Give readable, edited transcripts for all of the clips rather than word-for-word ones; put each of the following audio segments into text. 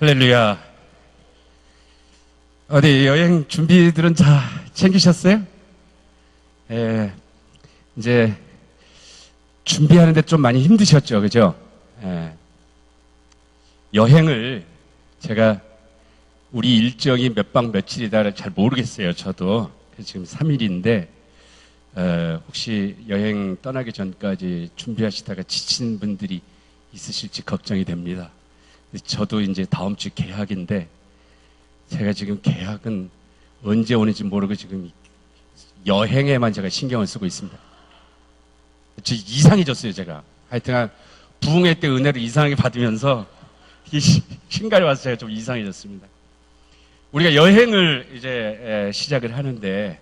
할렐루야. 어디 여행 준비들은 다 챙기셨어요? 예, 이제 준비하는데 좀 많이 힘드셨죠, 그죠? 예, 여행을 제가 우리 일정이 몇 박 며칠이다를 잘 모르겠어요, 저도. 그래서 지금 3일인데 혹시 여행 떠나기 전까지 준비하시다가 지친 분들이 있으실지 걱정이 됩니다. 저도 이제 다음 주 개학인데 제가 지금 개학은 언제 오는지 모르고 지금 여행에만 제가 신경을 쓰고 있습니다. 저 이상해졌어요, 제가. 하여튼 부흥회 때 은혜를 이상하게 받으면서 신갈에 와서 제가 좀 이상해졌습니다. 우리가 여행을 이제 시작을 하는데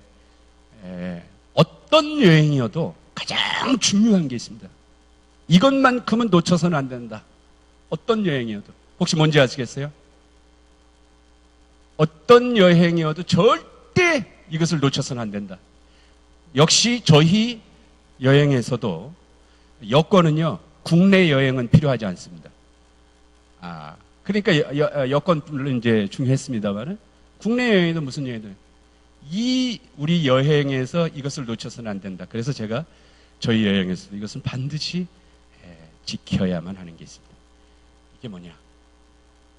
어떤 여행이어도 가장 중요한 게 있습니다. 이것만큼은 놓쳐서는 안 된다. 어떤 여행이어도. 혹시 뭔지 아시겠어요? 어떤 여행이어도 절대 이것을 놓쳐서는 안 된다. 역시 저희 여행에서도 여권은요, 국내 여행은 필요하지 않습니다. 그러니까 여권을 이제 중요했습니다만은 국내 여행도 무슨 여행도 우리 여행에서 이것을 놓쳐서는 안 된다. 그래서 제가 저희 여행에서도 이것은 반드시 지켜야만 하는 게 있습니다. 이게 뭐냐?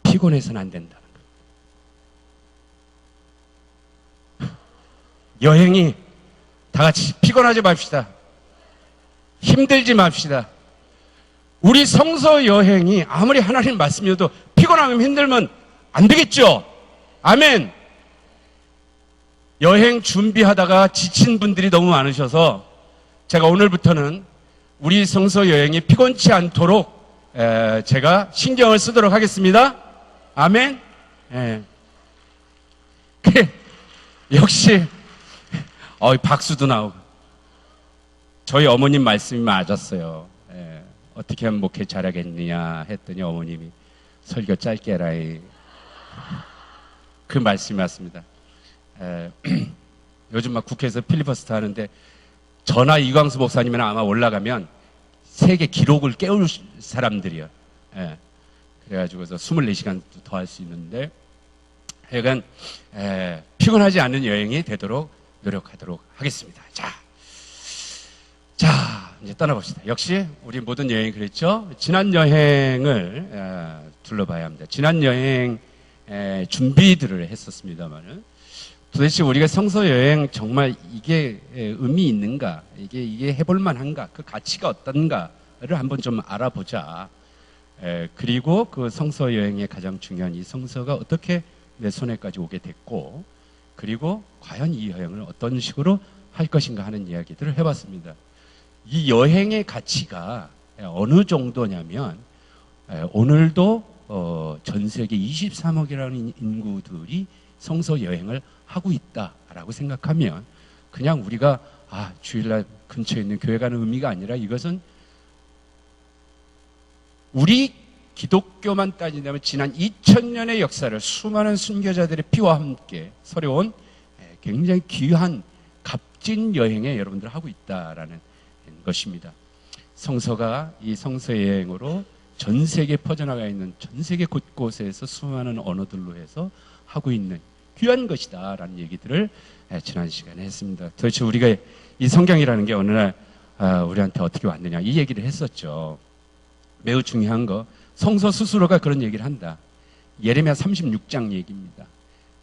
피곤해서는 안 된다는 거예요. 여행이 다 같이 피곤하지 맙시다. 힘들지 맙시다. 우리 성서 여행이 아무리 하나님 말씀이어도 피곤하면 힘들면 안 되겠죠? 아멘. 여행 준비하다가 지친 분들이 너무 많으셔서 제가 오늘부터는 우리 성서 여행이 피곤치 않도록 제가 신경을 쓰도록 하겠습니다. 아멘. 역시 박수도 나오고 저희 어머님 말씀이 맞았어요. 어떻게 하면 목회 잘하겠느냐 했더니 어머님이 설교 짧게 해라이. 그 말씀이 맞습니다. 요즘 막 국회에서 필리버스터 하는데 저나 이광수 목사님은 아마 올라가면 세계 기록을 깨울 사람들이요. 그래가지고서 24시간 더 할 수 있는데 하여간 피곤하지 않은 여행이 되도록 노력하도록 하겠습니다. 자, 이제 떠나봅시다. 역시 우리 모든 여행이 그랬죠. 지난 여행을 둘러봐야 합니다. 지난 여행 준비들을 했었습니다만은 도대체 우리가 성서 여행 정말 이게 의미 있는가? 이게 해볼 만한가? 그 가치가 어떤가를 한번 좀 알아보자. 그리고 그 성서 여행의 가장 중요한 이 성서가 어떻게 내 손에까지 오게 됐고, 그리고 과연 이 여행을 어떤 식으로 할 것인가 하는 이야기들을 해봤습니다. 이 여행의 가치가 어느 정도냐면 오늘도 전 세계 23억이라는 인구들이 성서 여행을 하고 있다라고 생각하면 그냥 우리가 주일날 근처에 있는 교회 가는 의미가 아니라 이것은 우리 기독교만 따진다면 지난 2000년의 역사를 수많은 순교자들의 피와 함께 서려온 굉장히 귀한 값진 여행에 여러분들 하고 있다라는 것입니다. 성서가 이 성서 여행으로 전 세계에 퍼져나가 있는 전 세계 곳곳에서 수많은 언어들로 해서 하고 있는 귀한 것이다라는 얘기들을 지난 시간에 했습니다. 도대체 우리가 이 성경이라는 게 어느 날 우리한테 어떻게 왔느냐 이 얘기를 했었죠. 매우 중요한 거 성서 스스로가 그런 얘기를 한다. 예레미야 36장 얘기입니다.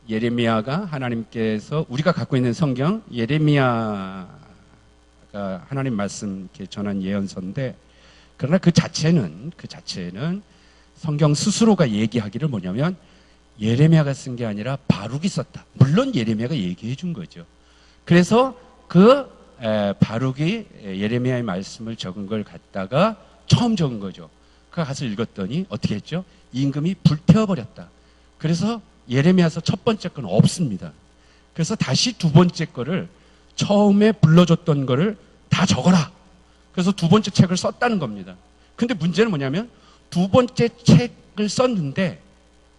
예레미야가 하나님께서 우리가 갖고 있는 성경 예레미야가 하나님 말씀 이렇게 전한 예언서인데 그러나 그 자체는 성경 스스로가 얘기하기를 뭐냐면 예레미야가 쓴 게 아니라 바룩이 썼다. 물론 예레미야가 얘기해 준 거죠. 그래서 그 바룩이 예레미야의 말씀을 적은 걸 갖다가 처음 적은 거죠. 그 가서 읽었더니 어떻게 했죠? 임금이 불태워버렸다. 그래서 예레미야서 첫 번째 건 없습니다. 그래서 다시 두 번째 거를 처음에 불러줬던 거를 다 적어라. 그래서 두 번째 책을 썼다는 겁니다. 근데 문제는 뭐냐면 두 번째 책을 썼는데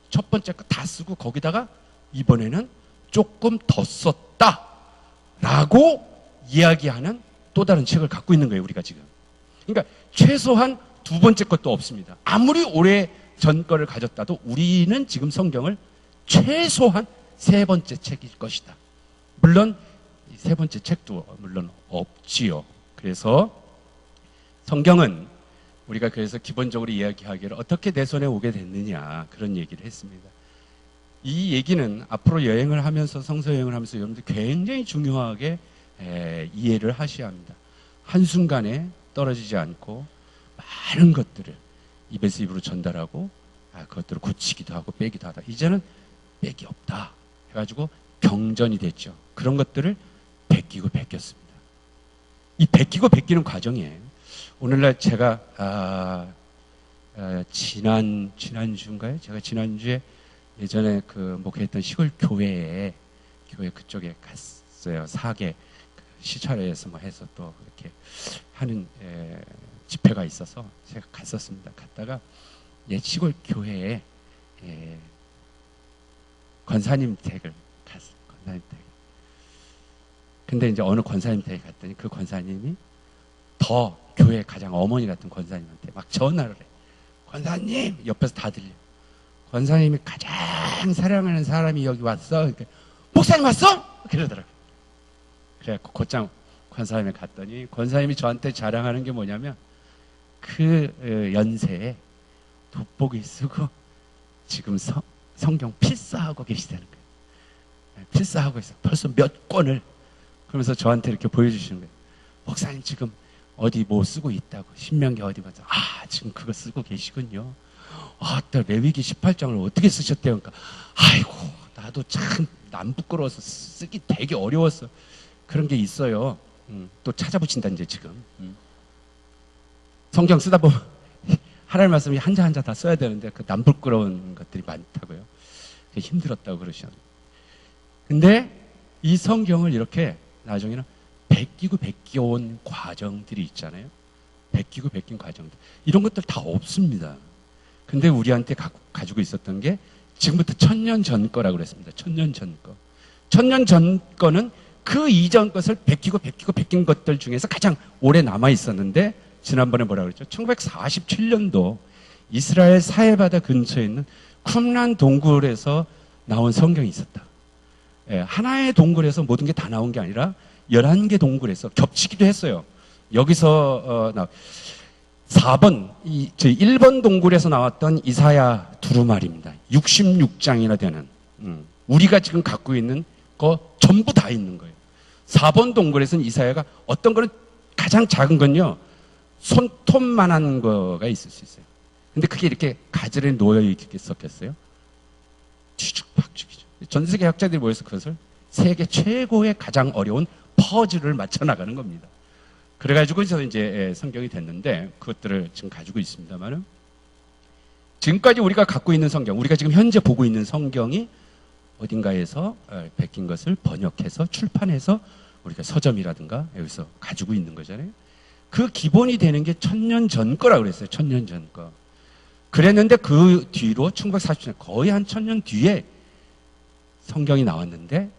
첫 번째 거 다 쓰고 거기다가 이번에는 조금 더 썼다라고 이야기하는 또 다른 책을 갖고 있는 거예요, 우리가 지금. 그러니까 최소한 두 번째 것도 없습니다. 아무리 오래 전 거를 가졌다도 우리는 지금 성경을 최소한 세 번째 책일 것이다. 물론 이 세 번째 책도 물론 없지요. 그래서 성경은 우리가 그래서 기본적으로 이야기하기를 어떻게 내 손에 오게 됐느냐 그런 얘기를 했습니다. 이 얘기는 앞으로 여행을 하면서 성서 여행을 하면서 여러분들 굉장히 중요하게 이해를 하셔야 합니다. 한순간에 떨어지지 않고 많은 것들을 입에서 입으로 전달하고 그것들을 고치기도 하고 빼기도 하다. 이제는 빽이 없다 해가지고 경전이 됐죠. 그런 것들을 베끼고 베꼈습니다. 이 베끼고 베끼는 과정이에요. 오늘날 제가 지난주인가요? 제가 지난주에 예전에 그 목회했던 시골 교회 그쪽에 갔어요. 사계 시찰회에서 뭐 해서 또 이렇게 하는 집회가 있어서 제가 갔었습니다. 갔다가 시골 교회에 권사님 댁을 갔어요. 권사님 댁. 근데 이제 어느 권사님 댁에 갔더니 그 권사님이 더 교회 가장 어머니 같은 권사님한테 막 전화를 해. 권사님! 옆에서 다 들려. 권사님이 가장 사랑하는 사람이 여기 왔어. 그러니까, 목사님 왔어? 그러더라고요. 그래갖고 곧장 권사님에 갔더니 권사님이 저한테 자랑하는 게 뭐냐면 그 연세에 돋보기 쓰고 지금 성경 필사하고 계시다는 거예요. 필사하고 있어. 벌써 몇 권을. 그러면서 저한테 이렇게 보여주시는 거예요. 목사님 지금 어디 뭐 쓰고 있다고. 신명기 어디 가서 지금 그거 쓰고 계시군요. 또 레위기 18장을 어떻게 쓰셨대요? 그러니까 아이고 나도 참 남 부끄러워서 쓰기 되게 어려웠어. 그런 게 있어요. 또 찾아보신다 이제 지금. 성경 쓰다 보면 하나님 말씀이 한자 한자 다 써야 되는데 그 남 부끄러운 것들이 많다고요. 힘들었다고 그러시잖아요. 근데 이 성경을 이렇게 나중에는 베끼고 베껴온 과정들이 있잖아요. 베끼고 베낀 과정들. 이런 것들 다 없습니다. 근데 우리한테 가지고 있었던 게 지금부터 1000년 전 거라고 그랬습니다. 1000년 전 거. 1000년 전 거는 그 이전 것을 베끼고 베낀 것들 중에서 가장 오래 남아 있었는데 지난번에 뭐라고 그랬죠? 1947년도 이스라엘 사해바다 근처에 있는 쿰란 동굴에서 나온 성경이 있었다. 하나의 동굴에서 모든 게 다 나온 게 아니라 11개 동굴에서 겹치기도 했어요. 여기서 4번, 1번 동굴에서 나왔던 이사야 두루마리입니다. 66장이나 되는. 우리가 지금 갖고 있는 거 전부 다 있는 거예요. 4번 동굴에서는 이사야가 어떤 거는 가장 작은 건요. 손톱만한 거가 있을 수 있어요. 근데 그게 이렇게 가지런히 놓여 있겠어요? 뒤죽박죽이죠. 전 세계 학자들이 모여서 그것을 세계 최고의 가장 어려운 퍼즐을 맞춰 나가는 겁니다. 그래가지고 이제 성경이 됐는데 그것들을 지금 가지고 있습니다만은 지금까지 우리가 갖고 있는 성경, 우리가 지금 현재 보고 있는 성경이 어딘가에서 베낀 것을 번역해서 출판해서 우리가 서점이라든가 여기서 가지고 있는 거잖아요. 그 기본이 되는 게 1000년 전 거라고 그랬어요. 1000년 전 거. 그랬는데 그 뒤로 1940년 거의 한 1000년 뒤에 성경이 나왔는데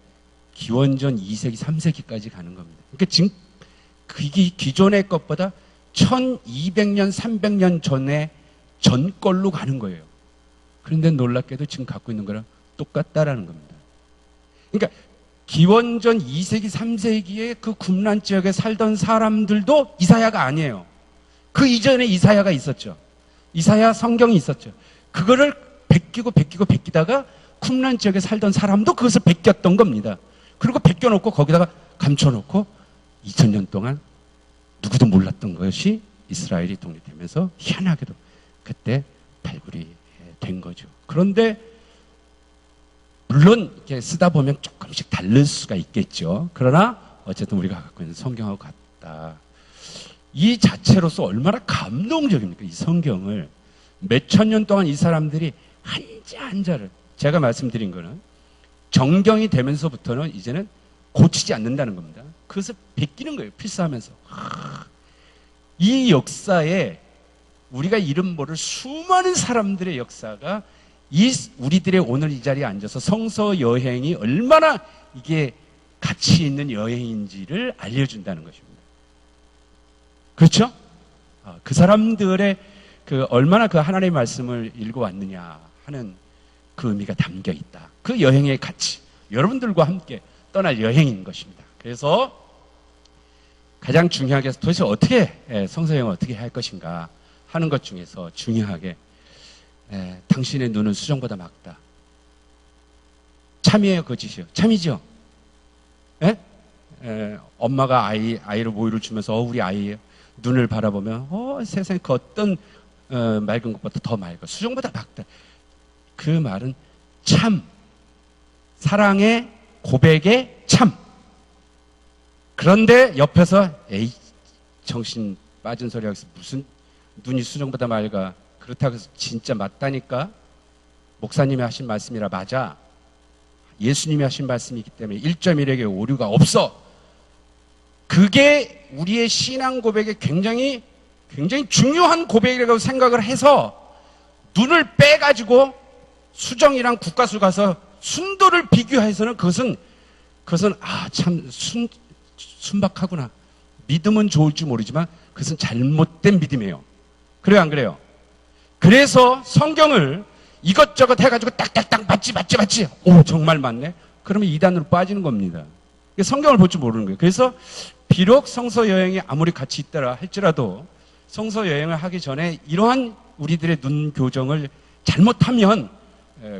기원전 2세기, 3세기까지 가는 겁니다. 그러니까 지금 그게 기존의 것보다 1200년, 300년 전에 전 걸로 가는 거예요. 그런데 놀랍게도 지금 갖고 있는 거랑 똑같다라는 겁니다. 그러니까 기원전 2세기, 3세기에 그 쿰란 지역에 살던 사람들도 이사야가 아니에요. 그 이전에 이사야가 있었죠. 이사야 성경이 있었죠. 그거를 베끼다가 쿰란 지역에 살던 사람도 그것을 베꼈던 겁니다. 그리고 베껴놓고 거기다가 감춰놓고 2000년 동안 누구도 몰랐던 것이 이스라엘이 독립되면서 희한하게도 그때 발굴이 된 거죠. 그런데 물론 이렇게 쓰다 보면 조금씩 다를 수가 있겠죠. 그러나 어쨌든 우리가 갖고 있는 성경하고 같다. 이 자체로서 얼마나 감동적입니까? 이 성경을 몇천 년 동안 이 사람들이 한자 한자를 제가 말씀드린 거는 정경이 되면서부터는 이제는 고치지 않는다는 겁니다. 그것을 베끼는 거예요. 필사하면서. 이 역사에 우리가 이름 모를 수많은 사람들의 역사가 우리들의 오늘 이 자리에 앉아서 성서 여행이 얼마나 이게 가치 있는 여행인지를 알려준다는 것입니다. 그렇죠? 그 사람들의 얼마나 그 하나님의 말씀을 읽어왔느냐 하는 그 의미가 담겨 있다. 그 여행의 가치, 여러분들과 함께 떠날 여행인 것입니다. 그래서 가장 중요하게 도대체 어떻게 성서 여행을 어떻게 할 것인가 하는 것 중에서 중요하게 당신의 눈은 수정보다 맑다. 참이에요, 거짓이에요? 참이죠. 엄마가 아이를 모유를 주면서 우리 아이예요. 눈을 바라보면 세상에 그 어떤 맑은 것보다 더 맑아. 수정보다 맑다. 그 말은 참, 사랑의 고백의 참. 그런데 옆에서 에이 정신 빠진 소리 하면서 무슨 눈이 수정보다 맑아. 그렇다고 해서 진짜 맞다니까. 목사님이 하신 말씀이라 맞아. 예수님이 하신 말씀이기 때문에 1.1에게 오류가 없어. 그게 우리의 신앙 고백에 굉장히 중요한 고백이라고 생각을 해서 눈을 빼가지고 수정이랑 국가수 가서 순도를 비교해서는 그것은 참 순박하구나. 믿음은 좋을지 모르지만 그것은 잘못된 믿음이에요. 그래요, 안 그래요? 그래서 성경을 이것저것 해가지고 딱딱딱 맞지. 오, 정말 맞네. 그러면 이단으로 빠지는 겁니다. 성경을 볼 줄 모르는 거예요. 그래서 비록 성서 여행에 아무리 가치 있다라 할지라도 성서 여행을 하기 전에 이러한 우리들의 눈 교정을 잘못하면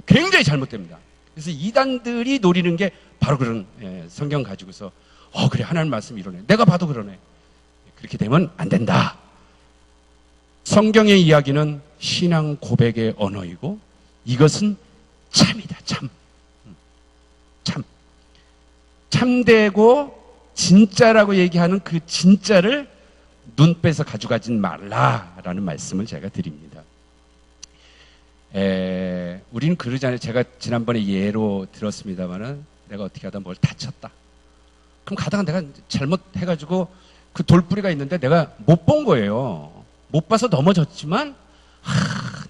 굉장히 잘못됩니다. 그래서 이단들이 노리는 게 바로 그런 성경 가지고서 그래, 하나님 말씀이 이러네. 내가 봐도 그러네. 그렇게 되면 안 된다. 성경의 이야기는 신앙 고백의 언어이고 이것은 참이다. 참. 참되고 진짜라고 얘기하는 그 진짜를 눈 빼서 가져가진 말라라는 말씀을 제가 드립니다. 우리는 그러잖아요. 제가 지난번에 예로 들었습니다만은 내가 어떻게 하다 뭘 다쳤다. 그럼 가다가 내가 잘못해가지고 그 돌뿌리가 있는데 내가 못 본 거예요. 못 봐서 넘어졌지만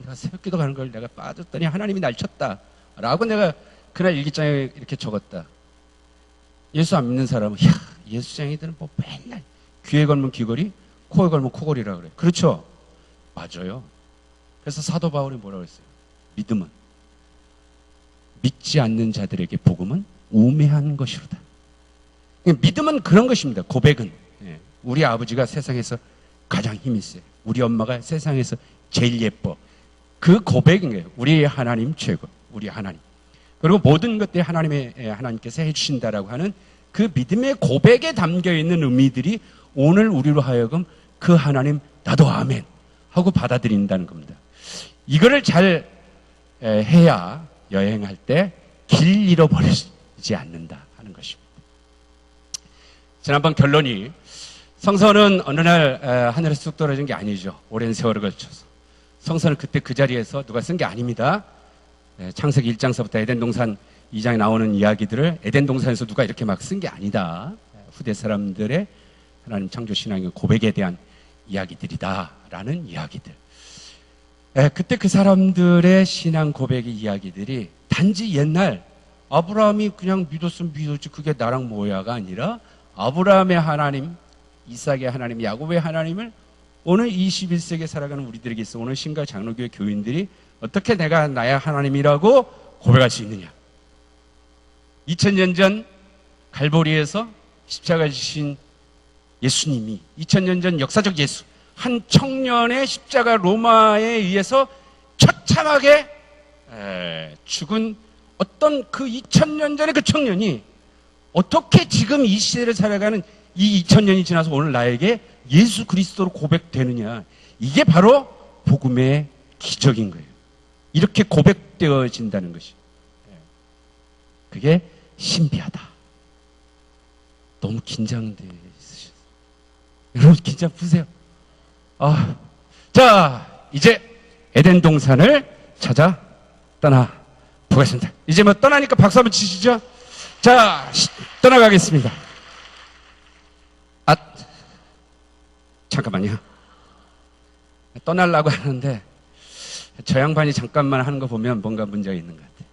내가 새벽기도 가는 걸 내가 빠졌더니 하나님이 날 쳤다 라고 내가 그날 일기장에 이렇게 적었다. 예수 안 믿는 사람은 예수쟁이들은 뭐 맨날 귀에 걸면 귀걸이, 코에 걸면 코걸이라 그래. 그렇죠? 맞아요. 그래서 사도 바울이 뭐라고 했어요? 믿음은 믿지 않는 자들에게 복음은 우매한 것이로다. 믿음은 그런 것입니다. 고백은 우리 아버지가 세상에서 가장 힘이 세요. 우리 엄마가 세상에서 제일 예뻐. 그 고백인 거예요. 우리 하나님 최고. 우리 하나님. 그리고 모든 것들이 하나님께서 해주신다라고 하는 그 믿음의 고백에 담겨있는 의미들이 오늘 우리로 하여금 그 하나님 나도 아멘 하고 받아들인다는 겁니다. 이거를 잘 해야 여행할 때 길 잃어버리지 않는다 하는 것입니다. 지난번 결론이 성서는 어느 날 하늘에서 쑥 떨어진 게 아니죠. 오랜 세월을 걸쳐서. 성서는 그때 그 자리에서 누가 쓴 게 아닙니다. 창세기 1장서부터 에덴 동산 2장에 나오는 이야기들을 에덴 동산에서 누가 이렇게 막 쓴 게 아니다. 후대 사람들의 하나님 창조 신앙의 고백에 대한 이야기들이다라는 이야기들. 그때 그 사람들의 신앙 고백의 이야기들이 단지 옛날 아브라함이 그냥 믿었으면 믿었지 그게 나랑 뭐야가 아니라 아브라함의 하나님, 이삭의 하나님, 야곱의 하나님을 오늘 21세기에 살아가는 우리들에게 있어 오늘 신가 장로교회 교인들이 어떻게 내가 나의 하나님이라고 고백할 수 있느냐. 2000년 전 갈보리에서 십자가 지신 예수님이 2000년 전 역사적 예수 한 청년의 십자가 로마에 의해서 처참하게 죽은 어떤 그 2000년 전의 그 청년이 어떻게 지금 이 시대를 살아가는 이 2000년이 지나서 오늘 나에게 예수 그리스도로 고백되느냐. 이게 바로 복음의 기적인 거예요. 이렇게 고백되어진다는 것이. 그게 신비하다. 너무 긴장돼 있으셨어요. 여러분 긴장 푸세요. 자, 이제 에덴 동산을 찾아 떠나 보겠습니다. 이제 뭐 떠나니까 박수 한번 치시죠. 자, 떠나가겠습니다. 잠깐만요. 떠나려고 하는데 저 양반이 잠깐만 하는 거 보면 뭔가 문제가 있는 것 같아요.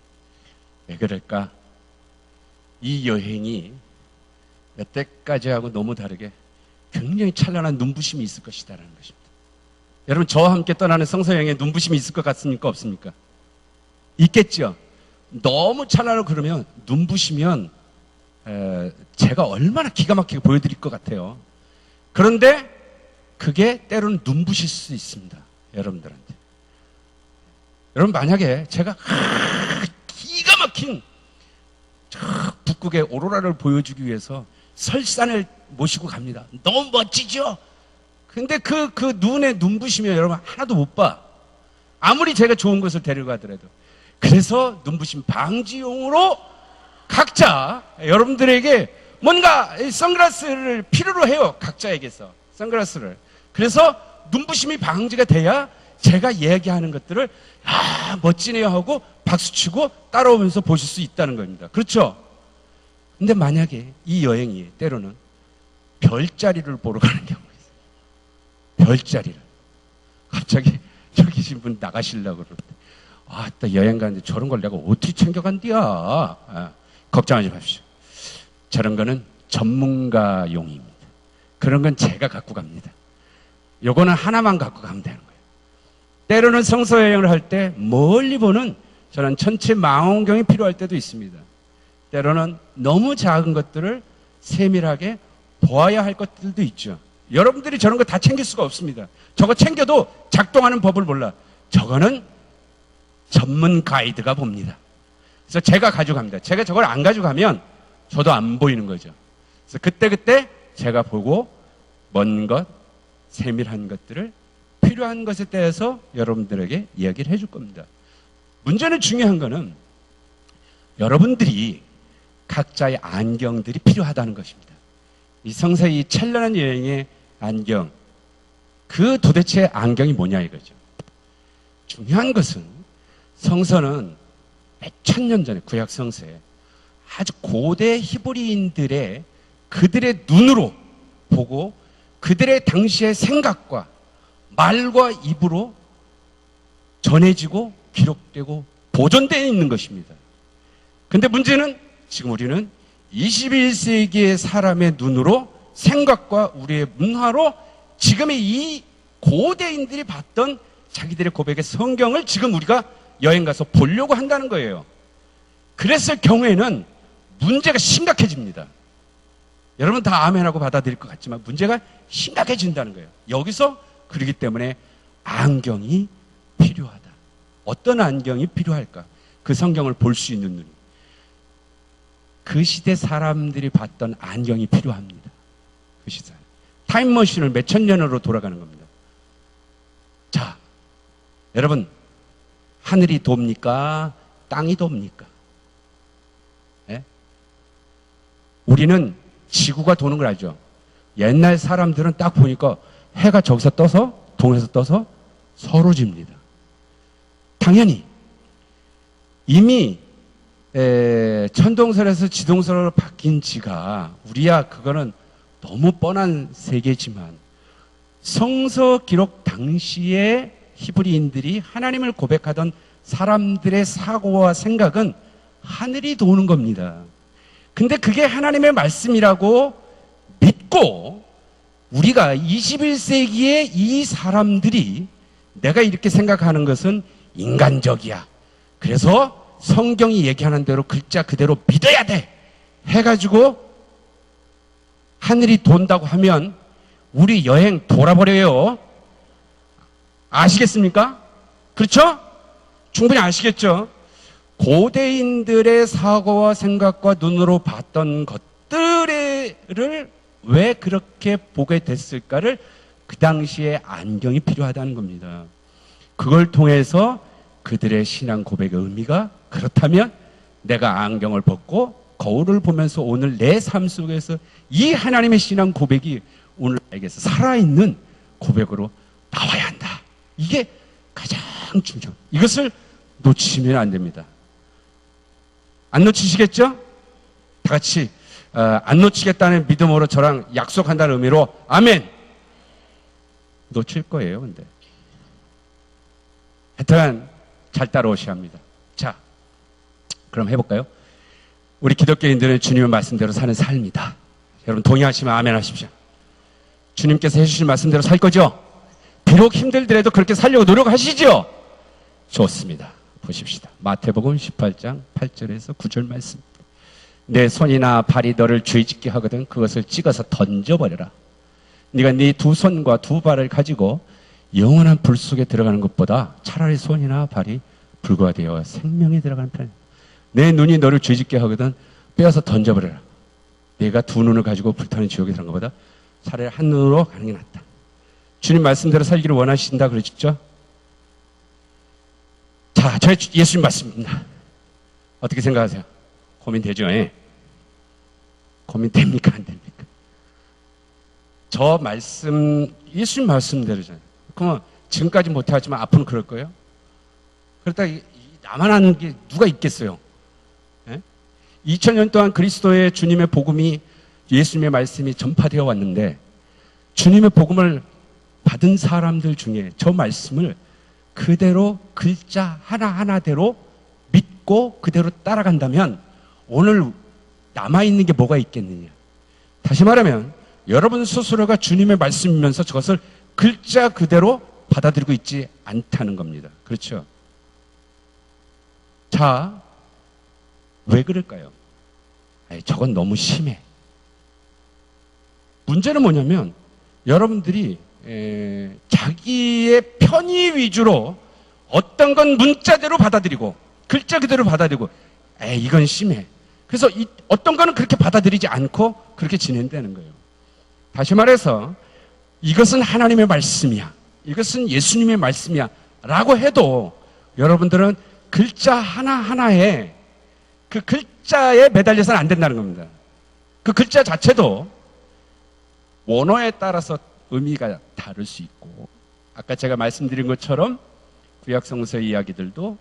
왜 그럴까? 이 여행이 여태까지하고 너무 다르게 굉장히 찬란한 눈부심이 있을 것이다라는 것입니다. 여러분, 저와 함께 떠나는 성서여행에 눈부심이 있을 것 같습니까? 없습니까? 있겠죠. 너무 찬란하고 그러면 눈부시면 제가 얼마나 기가 막히게 보여드릴 것 같아요. 그런데 그게 때로는 눈부실 수 있습니다. 여러분들한테. 여러분, 만약에 제가 기가 막힌 북극의 오로라를 보여주기 위해서 설산을 모시고 갑니다. 너무 멋지죠? 근데 그 눈에 눈부시면 여러분 하나도 못 봐. 아무리 제가 좋은 곳을 데려가더라도. 그래서 눈부심 방지용으로 각자 여러분들에게 뭔가 선글라스를 필요로 해요. 각자에게서 선글라스를. 그래서 눈부심이 방지가 돼야 제가 이야기하는 것들을 멋지네요 하고 박수치고 따라오면서 보실 수 있다는 겁니다. 그렇죠? 근데 만약에 이 여행이 때로는 별자리를 보러 가는 경우가 있어요. 별자리를. 갑자기 저기 계신 분 나가시려고 그러는데 또 여행 가는데 저런 걸 내가 어떻게 챙겨간디야. 걱정하지 마십시오. 저런 거는 전문가용입니다. 그런 건 제가 갖고 갑니다. 요거는 하나만 갖고 가면 되는 거예요. 때로는 성서 여행을 할 때 멀리 보는 저는 전체 망원경이 필요할 때도 있습니다. 때로는 너무 작은 것들을 세밀하게 보아야 할 것들도 있죠. 여러분들이 저런 거 다 챙길 수가 없습니다. 저거 챙겨도 작동하는 법을 몰라. 저거는 전문 가이드가 봅니다. 그래서 제가 가져갑니다. 제가 저걸 안 가져가면 저도 안 보이는 거죠. 그래서 그때 제가 보고 먼 것, 세밀한 것들을 필요한 것에 대해서 여러분들에게 이야기를 해줄 겁니다. 문제는 중요한 거는 여러분들이 각자의 안경들이 필요하다는 것입니다. 이 성서의 찬란한 여행의 안경, 그 도대체 안경이 뭐냐 이거죠. 중요한 것은 성서는 몇천 년 전에 구약 성서에 아주 고대 히브리인들의 그들의 눈으로 보고 그들의 당시의 생각과 말과 입으로 전해지고 기록되고 보존되어 있는 것입니다. 근데 문제는 지금 우리는 21세기의 사람의 눈으로 생각과 우리의 문화로 지금의 이 고대인들이 봤던 자기들의 고백의 성경을 지금 우리가 여행 가서 보려고 한다는 거예요. 그랬을 경우에는 문제가 심각해집니다. 여러분 다 아멘하고 받아들일 것 같지만 문제가 심각해진다는 거예요. 여기서 그러기 때문에 안경이 필요하다. 어떤 안경이 필요할까? 그 성경을 볼 수 있는 눈이. 그 시대 사람들이 봤던 안경이 필요합니다. 그 시대. 타임머신을 몇천 년으로 돌아가는 겁니다. 자, 여러분, 하늘이 돕니까? 땅이 돕니까? 예? 우리는 지구가 도는 걸 알죠? 옛날 사람들은 딱 보니까 해가 저기서 떠서 동에서 떠서 서로 집니다. 당연히 이미 천동설에서 지동설로 바뀐 지가 우리야 그거는 너무 뻔한 세계지만 성서 기록 당시에 히브리인들이 하나님을 고백하던 사람들의 사고와 생각은 하늘이 도는 겁니다. 근데 그게 하나님의 말씀이라고 믿고 우리가 21세기에 이 사람들이 내가 이렇게 생각하는 것은 인간적이야. 그래서 성경이 얘기하는 대로 글자 그대로 믿어야 돼. 해가지고 하늘이 돈다고 하면 우리 여행 돌아버려요. 아시겠습니까? 그렇죠? 충분히 아시겠죠? 고대인들의 사고와 생각과 눈으로 봤던 것들을 왜 그렇게 보게 됐을까를 그 당시에 안경이 필요하다는 겁니다. 그걸 통해서 그들의 신앙 고백의 의미가 그렇다면 내가 안경을 벗고 거울을 보면서 오늘 내 삶 속에서 이 하나님의 신앙 고백이 오늘 나에게서 살아있는 고백으로 나와야 한다. 이게 가장 중요합니다. 이것을 놓치시면 안 됩니다. 안 놓치시겠죠? 다 같이 안 놓치겠다는 믿음으로 저랑 약속한다는 의미로 아멘. 놓칠 거예요, 근데. 하여튼 잘 따라오셔야 합니다. 자, 그럼 해볼까요? 우리 기독교인들은 주님의 말씀대로 사는 삶이다. 여러분 동의하시면 아멘 하십시오. 주님께서 해주신 말씀대로 살 거죠? 비록 힘들더라도 그렇게 살려고 노력하시죠? 좋습니다. 보십시다. 마태복음 18장 8절에서 9절 말씀. 내 손이나 발이 너를 죄짓게 하거든 그것을 찍어서 던져버려라. 네가 네 두 손과 두 발을 가지고 영원한 불 속에 들어가는 것보다 차라리 손이나 발이 불과 되어 생명에 들어가는 편이야. 내 눈이 너를 죄짓게 하거든 빼앗아 던져버려라. 내가 두 눈을 가지고 불타는 지옥에 들어간 것보다 차라리 한 눈으로 가는 게 낫다. 주님 말씀대로 살기를 원하신다 그러셨죠? 자, 저희 예수님 말씀입니다. 어떻게 생각하세요? 고민되죠? 예. 고민됩니까? 안 됩니까? 저 말씀, 예수님 말씀대로잖아요. 그러면 지금까지 못하지만 앞으로는 그럴 거예요? 그렇다 나만 하는 게 누가 있겠어요? 예? 2000년 동안 그리스도의 주님의 복음이 예수님의 말씀이 전파되어 왔는데 주님의 복음을 받은 사람들 중에 저 말씀을 그대로 글자 하나하나대로 믿고 그대로 따라간다면 오늘 남아있는 게 뭐가 있겠느냐. 다시 말하면 여러분 스스로가 주님의 말씀이면서 저것을 글자 그대로 받아들이고 있지 않다는 겁니다. 그렇죠? 자, 왜 그럴까요? 저건 너무 심해. 문제는 뭐냐면 여러분들이 자기의 편의 위주로 어떤 건 문자대로 받아들이고 글자 그대로 받아들이고 이건 심해. 그래서 어떤 거는 그렇게 받아들이지 않고 그렇게 지낸다는 거예요. 다시 말해서 이것은 하나님의 말씀이야. 이것은 예수님의 말씀이야. 라고 해도 여러분들은 글자 하나하나에 그 글자에 매달려서는 안 된다는 겁니다. 그 글자 자체도 원어에 따라서 의미가 다를 수 있고 아까 제가 말씀드린 것처럼 구약성서의 이야기들도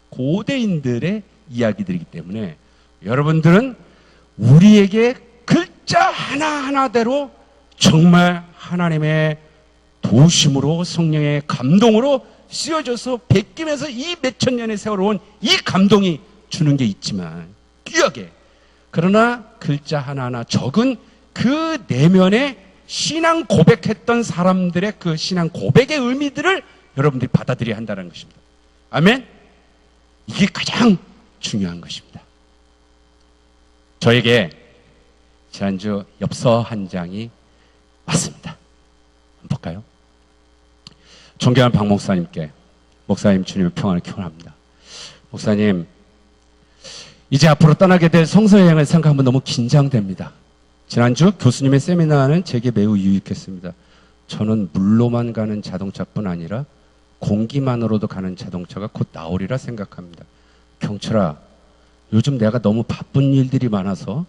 고대인들의 이야기들이기 때문에 여러분들은 우리에게 글자 하나하나대로 정말 하나님의 도심으로 성령의 감동으로 씌워져서 베끼면서 이 몇천 년의 세월 온 이 감동이 주는 게 있지만 귀하게 그러나 글자 하나하나 적은 그 내면에 신앙 고백했던 사람들의 그 신앙 고백의 의미들을 여러분들이 받아들여야 한다는 것입니다. 아멘? 이게 가장 중요한 것입니다. 저에게 지난주 엽서 한 장이 왔습니다. 한번 볼까요? 존경하는 박 목사님께 목사님 주님의 평안을 기원합니다. 목사님, 이제 앞으로 떠나게 될 성서 여행을 생각하면 너무 긴장됩니다. 지난주 교수님의 세미나는 제게 매우 유익했습니다. 저는 물로만 가는 자동차뿐 아니라 공기만으로도 가는 자동차가 곧 나오리라 생각합니다. 경철아, 요즘 내가 너무 바쁜 일들이 많아서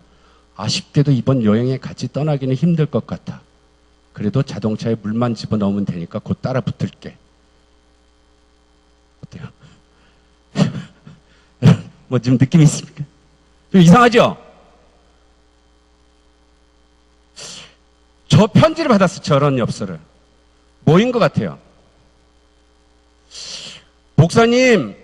아쉽게도 이번 여행에 같이 떠나기는 힘들 것 같아. 그래도 자동차에 물만 집어넣으면 되니까 곧 따라 붙을게. 어때요? 뭐 지금 느낌이 있습니까? 좀 이상하죠? 저 편지를 받았어요. 저런 엽서를. 뭐인 것 같아요? 목사님,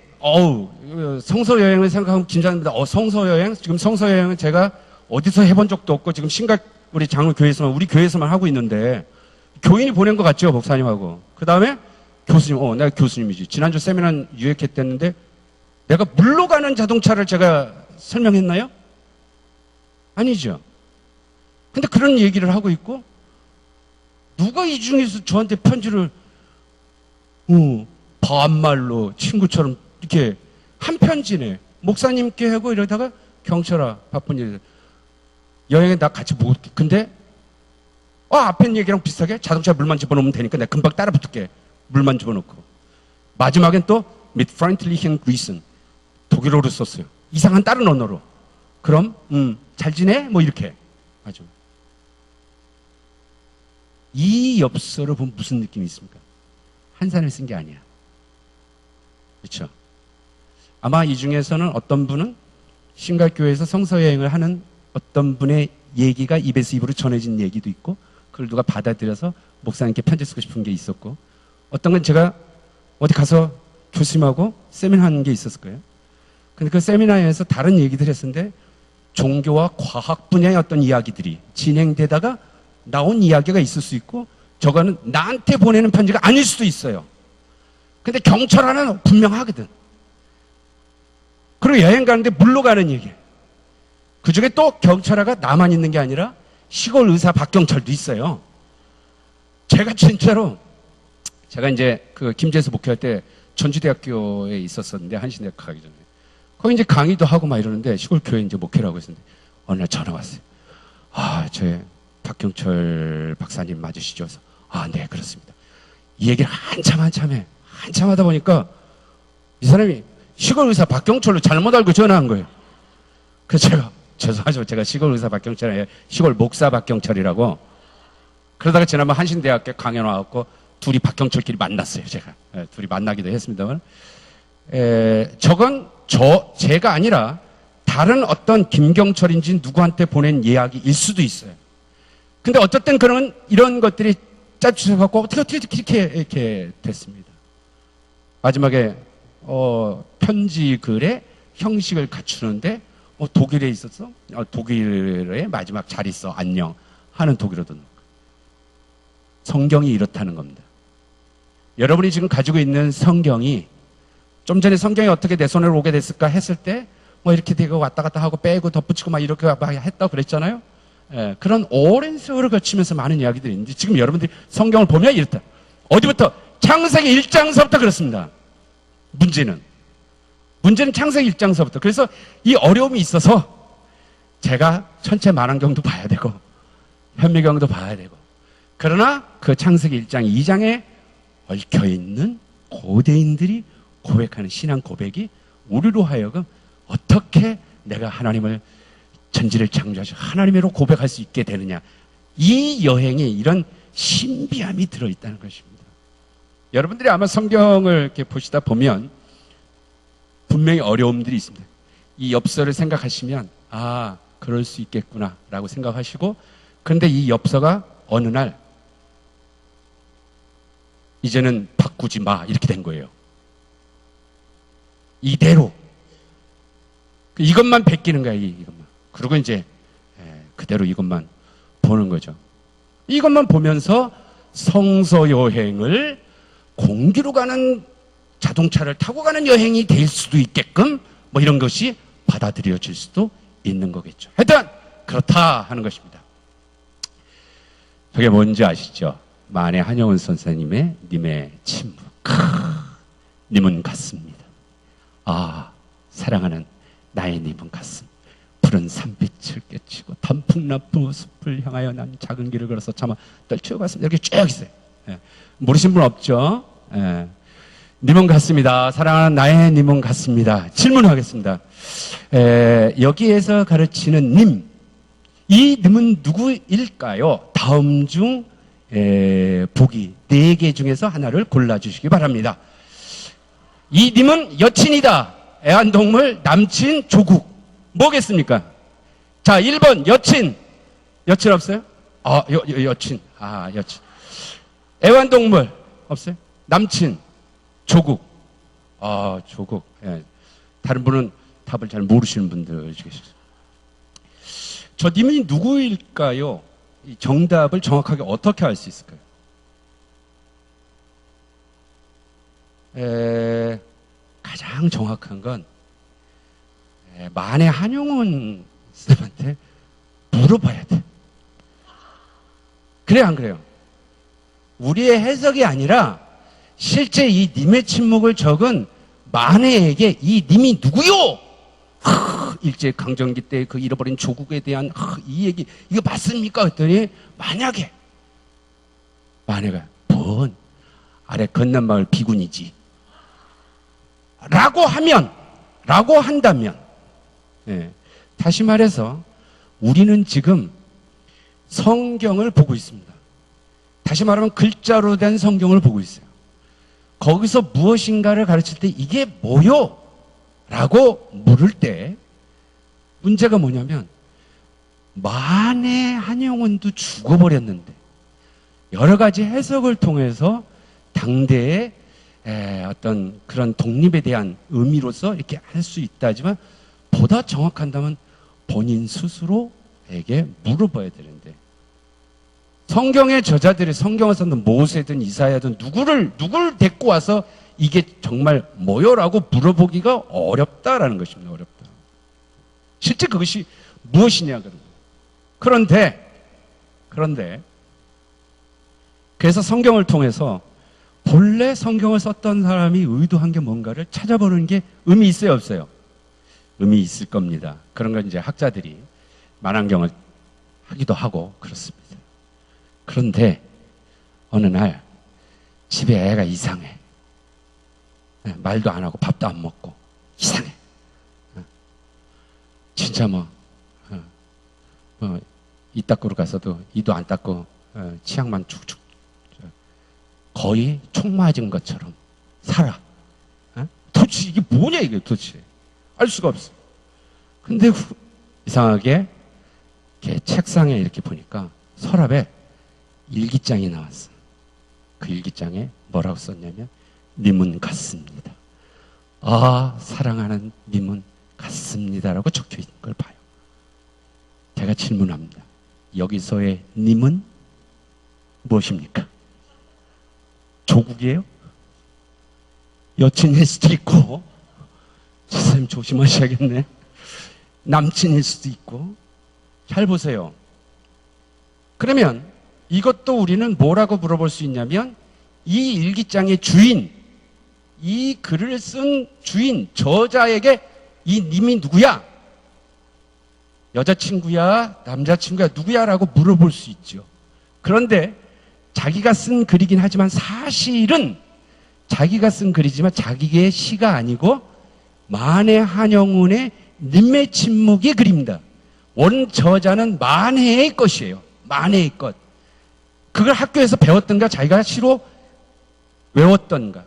성서 여행을 생각하면 긴장합니다. 성서 여행? 지금 성서 여행은 제가 어디서 해본 적도 없고 지금 우리 장로 교회에서만, 우리 교회에서만 하고 있는데 교인이 보낸 것 같죠, 목사님하고. 그 다음에 교수님, 내가 교수님이지. 지난주 세미나는 유익했댔는데 내가 물로 가는 자동차를 제가 설명했나요? 아니죠. 근데 그런 얘기를 하고 있고 누가 이 중에서 저한테 편지를 반말로 친구처럼 이렇게 한 편지네. 목사님께 하고 이러다가 경철아 바쁜 일 여행에 나 같이 못 근데 앞에 얘기랑 비슷하게 자동차에 물만 집어넣으면 되니까 내가 금방 따라 붙을게. 물만 집어넣고 마지막엔 또 mit freundlichen Grüßen 독일어로 썼어요. 이상한 다른 언어로. 그럼 잘 지내? 뭐 이렇게. 맞아. 이 엽서를 보면 무슨 느낌이 있습니까? 한 사람이 쓴 게 아니야. 그렇죠? 아마 이 중에서는 어떤 분은 신갈교회에서 성서여행을 하는 어떤 분의 얘기가 입에서 입으로 전해진 얘기도 있고 그걸 누가 받아들여서 목사님께 편지 쓰고 싶은 게 있었고 어떤 건 제가 어디 가서 교수님하고 세미나 하는 게 있었을 거예요. 근데 그 세미나에서 다른 얘기들 했었는데 종교와 과학 분야의 어떤 이야기들이 진행되다가 나온 이야기가 있을 수 있고 저거는 나한테 보내는 편지가 아닐 수도 있어요. 근데 경찰 하나는 분명하거든. 그리고 여행 가는데 물로 가는 얘기예요. 그 중에 또 경찰화가 나만 있는 게 아니라 시골 의사 박경철도 있어요. 제가 진짜로, 제가 이제 그 김제에서 목회할 때 전주대학교에 있었었는데, 한신대학교 가기 전에. 거기 이제 강의도 하고 막 이러는데, 시골 교회 이제 목회를 하고 있었는데, 어느 날 전화 왔어요. 아, 저 박경철 박사님 맞으시죠? 아, 네, 그렇습니다. 이 얘기를 한참 하다 보니까 이 사람이 시골 의사 박경철로 잘못 알고 전화한 거예요. 그래서 제가, 죄송하지만 제가 시골 의사 박경철이 아니라 시골 목사 박경철이라고. 그러다가 지난번 한신대학교 강연 와갖고 둘이 박경철끼리 만났어요, 제가. 예, 둘이 만나기도 했습니다만. 저건 제가 아니라 다른 어떤 김경철인지 누구한테 보낸 이야기일 수도 있어요. 근데 어쨌든 이런 것들이 짜주셔갖고 어떻게 이렇게 됐습니다. 마지막에, 편지 글의 형식을 갖추는데, 독일에 있었어? 독일에 마지막 잘 있어, 안녕. 하는 독일어도 넣고. 성경이 이렇다는 겁니다. 여러분이 지금 가지고 있는 성경이, 좀 전에 성경이 어떻게 내 손에 오게 됐을까 했을 때, 이렇게 되고 왔다 갔다 하고 빼고 덧붙이고 막 이렇게 막 했다고 그랬잖아요? 예, 그런 오랜 세월을 거치면서 많은 이야기들이 있는데, 지금 여러분들이 성경을 보면 이렇다. 어디부터? 창세기 1장서부터 그렇습니다. 문제는 창세기 1장서부터. 그래서 이 어려움이 있어서 제가 전체 만환경도 봐야 되고 현미경도 봐야 되고, 그러나 그 창세기 1장 2장에 얽혀있는 고대인들이 고백하는 신앙 고백이 우리로 하여금 어떻게 내가 하나님을, 천지를 창조하셔 하나님으로 고백할 수 있게 되느냐, 이 여행에 이런 신비함이 들어있다는 것입니다. 여러분들이 아마 성경을 이렇게 보시다 보면 분명히 어려움들이 있습니다. 이 엽서를 생각하시면, 아, 그럴 수 있겠구나 라고 생각하시고, 그런데 이 엽서가 어느 날 이제는 바꾸지 마 이렇게 된 거예요. 이대로 이것만 베끼는 거야, 이것만. 그리고 이제 그대로 이것만 보는 거죠. 이것만 보면서 성서 여행을 공기로 가는 자동차를 타고 가는 여행이 될 수도 있게끔 이런 것이 받아들여질 수도 있는 거겠죠. 하여튼 그렇다 하는 것입니다. 그게 뭔지 아시죠? 만해 한영훈 선생님의 님의 침묵. 님은 같습니다. 아, 사랑하는 나의 님은 같습니다. 푸른 산빛을 깨치고 단풍 나쁜 숲을 향하여 난 작은 길을 걸어서 차마 떨치고 갔습니다. 이렇게 쭉 있어요. 예. 모르신 분 없죠? 예. 님은 같습니다. 사랑하는 나의 님은 같습니다. 질문하겠습니다. 여기에서 가르치는 님, 이 님은 누구일까요? 다음 중 보기 4개 중에서 하나를 골라주시기 바랍니다. 이 님은 여친이다. 애완동물, 남친, 조국. 뭐겠습니까? 자, 1번 여친. 여친 없어요? 여친. 여친. 애완동물 없어요? 남친, 조국. 조국. 예. 다른 분은 답을 잘 모르시는 분들 계시죠. 저 님이 누구일까요? 이 정답을 정확하게 어떻게 알 수 있을까요? 가장 정확한 건 만해 한용운 쌤한테 물어봐야 돼. 그래요, 안 그래요? 우리의 해석이 아니라 실제 이 님의 침묵을 적은 만해에게 이 님이 누구요? 일제강점기 때 그 잃어버린 조국에 대한 이 얘기, 이거 맞습니까? 했더니 만약에 만해가 뭔 아래 건넌마을 비군이지 라고 한다면, 다시 말해서 우리는 지금 성경을 보고 있습니다. 다시 말하면 글자로 된 성경을 보고 있어요. 거기서 무엇인가를 가르칠 때 이게 뭐요? 라고 물을 때 문제가 뭐냐면, 만해 한영훈도 죽어버렸는데 여러 가지 해석을 통해서 당대의 어떤 그런 독립에 대한 의미로서 이렇게 할 수 있다지만, 보다 정확한다면 본인 스스로에게 물어봐야 되는데, 성경의 저자들이 성경을 썼던 모세든 이사야든 누굴 데리고 와서 이게 정말 뭐요라고 물어보기가 어렵다라는 것입니다. 어렵다. 실제 그것이 무엇이냐 그런 거예요. 그런데 그래서 성경을 통해서 본래 성경을 썼던 사람이 의도한 게 뭔가를 찾아보는 게 의미 있어요, 없어요? 의미 있을 겁니다. 그런 건 이제 학자들이 만환경을 하기도 하고 그렇습니다. 그런데 어느 날 집에 애가 이상해. 말도 안 하고 밥도 안 먹고 이상해. 진짜 이 닦으러 가서도 이도 안 닦고 치약만 축축 거의 총 맞은 것처럼 살아. 도대체 이게 뭐냐 이게 도대체 알 수가 없어. 근데 이상하게 걔 책상에 이렇게 보니까 서랍에 일기장이 나왔어. 그 일기장에 뭐라고 썼냐면 님은 같습니다. 아, 사랑하는 님은 같습니다라고 적혀 있는 걸 봐요. 제가 질문합니다. 여기서의 님은 무엇입니까? 조국이에요? 여친일 수도 있고, 지사님 조심하셔야겠네. 남친일 수도 있고. 잘 보세요. 그러면 이것도 우리는 뭐라고 물어볼 수 있냐면 이 일기장의 주인, 이 글을 쓴 주인, 저자에게 이 님이 누구야? 여자친구야? 남자친구야? 누구야? 라고 물어볼 수 있죠. 그런데 자기가 쓴 글이긴 하지만 사실은 자기가 쓴 글이지만 자기의 시가 아니고 만해 한영운의 님의 침묵의 글입니다. 원 저자는 만해의 것이에요. 만해의 것. 그걸 학교에서 배웠던가 자기가 시로 외웠던가.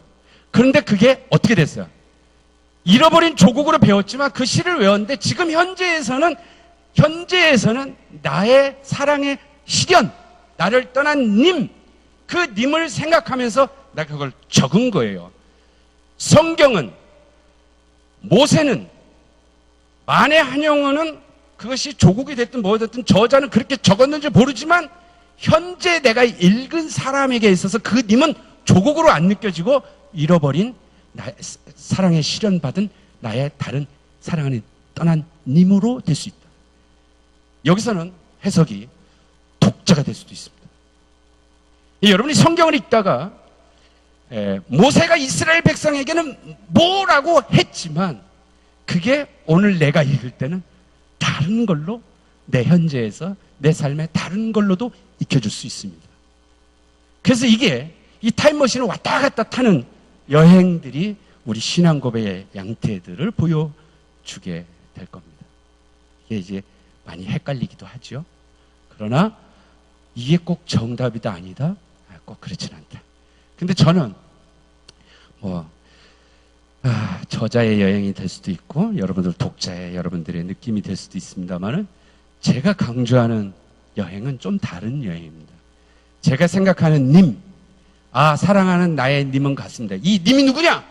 그런데 그게 어떻게 됐어요? 잃어버린 조국으로 배웠지만 그 시를 외웠는데 지금 현재에서는 나의 사랑의 시련, 나를 떠난 님, 그 님을 생각하면서 내가 그걸 적은 거예요. 성경은, 모세는, 만해 한영운은 그것이 조국이 됐든 뭐가 됐든 저자는 그렇게 적었는지 모르지만 현재 내가 읽은 사람에게 있어서 그 님은 조국으로 안 느껴지고 잃어버린 나의 사랑에 시련받은 나의 다른 사랑하는 떠난 님으로 될 수 있다. 여기서는 해석이 독자가 될 수도 있습니다. 여러분이 성경을 읽다가 모세가 이스라엘 백성에게는 뭐라고 했지만 그게 오늘 내가 읽을 때는 다른 걸로 내 현재에서 내 삶에 다른 걸로도 익혀줄 수 있습니다. 그래서 이게 이 타임머신을 왔다 갔다 타는 여행들이 우리 신앙 고백의 양태들을 보여주게 될 겁니다. 이게 이제 많이 헷갈리기도 하죠. 그러나 이게 꼭 정답이다 아니다? 꼭 그렇진 않다. 근데 저는 저자의 여행이 될 수도 있고 여러분들 독자의 여러분들의 느낌이 될 수도 있습니다만은 제가 강조하는 여행은 좀 다른 여행입니다. 제가 생각하는 님, 사랑하는 나의 님은 같습니다. 이 님이 누구냐?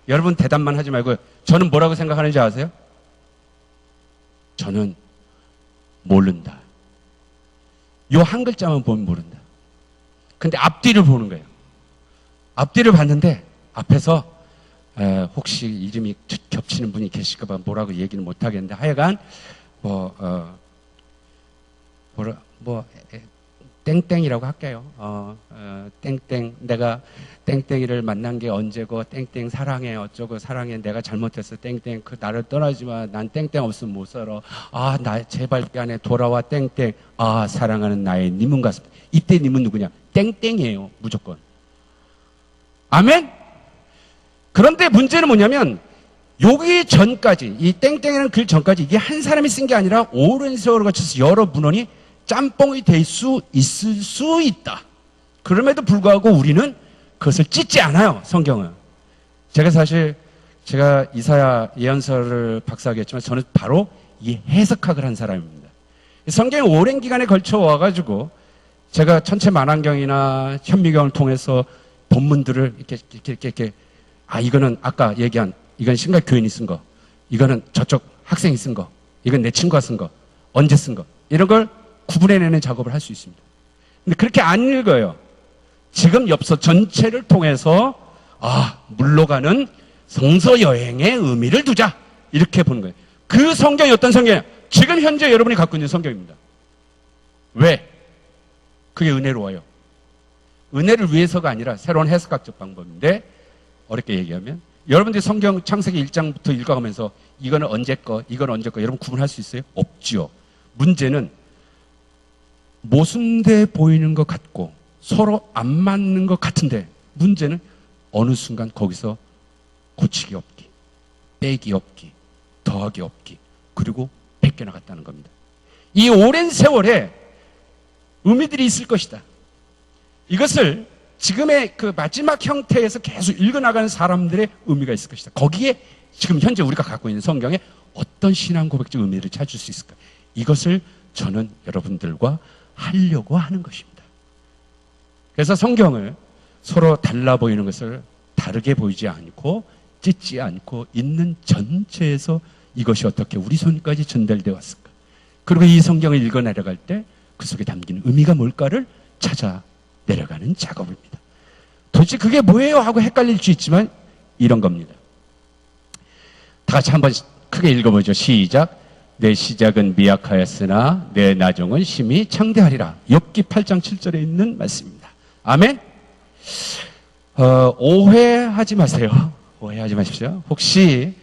여러분 대답만 하지 말고 저는 뭐라고 생각하는지 아세요? 저는 모른다. 요 한 글자만 보면 모른다. 근데 앞뒤를 보는 거예요. 앞뒤를 봤는데 앞에서 혹시 이름이 겹치는 분이 계실까봐 뭐라고 얘기는 못하겠는데 하여간 땡땡이라고 할게요. 땡땡 내가 땡땡이를 만난 게 언제고 땡땡 사랑해 어쩌고 사랑해 내가 잘못했어 땡땡 그 나를 떠나지 마 난 땡땡 없으면 못 살아 나 제발 안에 돌아와 땡땡 사랑하는 나의 님은 같습니다. 이때 님은 누구냐? 땡땡이에요. 무조건. 아멘? 그런데 문제는 뭐냐면 여기 전까지 이 땡땡이라는 글 전까지 이게 한 사람이 쓴 게 아니라 오랜 세월을 거쳐서 여러 문헌이 짬뽕이 될 수 있을 수 있다. 그럼에도 불구하고 우리는 그것을 찢지 않아요. 성경은. 제가 이사야 예언서를 박사하게 했지만 저는 바로 이 해석학을 한 사람입니다. 성경이 오랜 기간에 걸쳐 와가지고 제가 천체 만환경이나 현미경을 통해서 본문들을 이렇게 이거는 아까 얘기한 이건 신각 교인이 쓴 거, 이거는 저쪽 학생이 쓴 거, 이건 내 친구가 쓴 거, 언제 쓴 거 이런 걸 구분해내는 작업을 할 수 있습니다. 근데 그렇게 안 읽어요. 지금 엽서 전체를 통해서 물러가는 성서 여행의 의미를 두자, 이렇게 보는 거예요. 그 성경이 어떤 성경이에요? 지금 현재 여러분이 갖고 있는 성경입니다. 왜? 그게 은혜로워요. 은혜를 위해서가 아니라 새로운 해석학적 방법인데, 어렵게 얘기하면 여러분들이 성경 창세기 1장부터 읽어가면서 이거는 언제 거, 이건 언제 거, 여러분 구분할 수 있어요? 없지요. 문제는 모순돼 보이는 것 같고 서로 안 맞는 것 같은데, 문제는 어느 순간 거기서 고치기 없기, 빼기 없기, 더하기 없기, 그리고 뺏겨나갔다는 겁니다. 이 오랜 세월에 의미들이 있을 것이다. 이것을 지금의 그 마지막 형태에서 계속 읽어나가는 사람들의 의미가 있을 것이다. 거기에 지금 현재 우리가 갖고 있는 성경에 어떤 신앙 고백적 의미를 찾을 수 있을까? 이것을 저는 여러분들과 하려고 하는 것입니다. 그래서 성경을 서로 달라 보이는 것을 다르게 보이지 않고 찢지 않고 있는 전체에서 이것이 어떻게 우리 손까지 전달되어 왔을까? 그리고 이 성경을 읽어 내려갈 때 그 속에 담긴 의미가 뭘까를 찾아 내려가는 작업입니다. 도대체 그게 뭐예요? 하고 헷갈릴 수 있지만 이런 겁니다. 다 같이 한번 크게 읽어보죠. 시작. 내 시작은 미약하였으나 내 나중은 심히 창대하리라. 욥기 8장 7절에 있는 말씀입니다. 아멘. 오해하지 마세요. 오해하지 마십시오. 혹시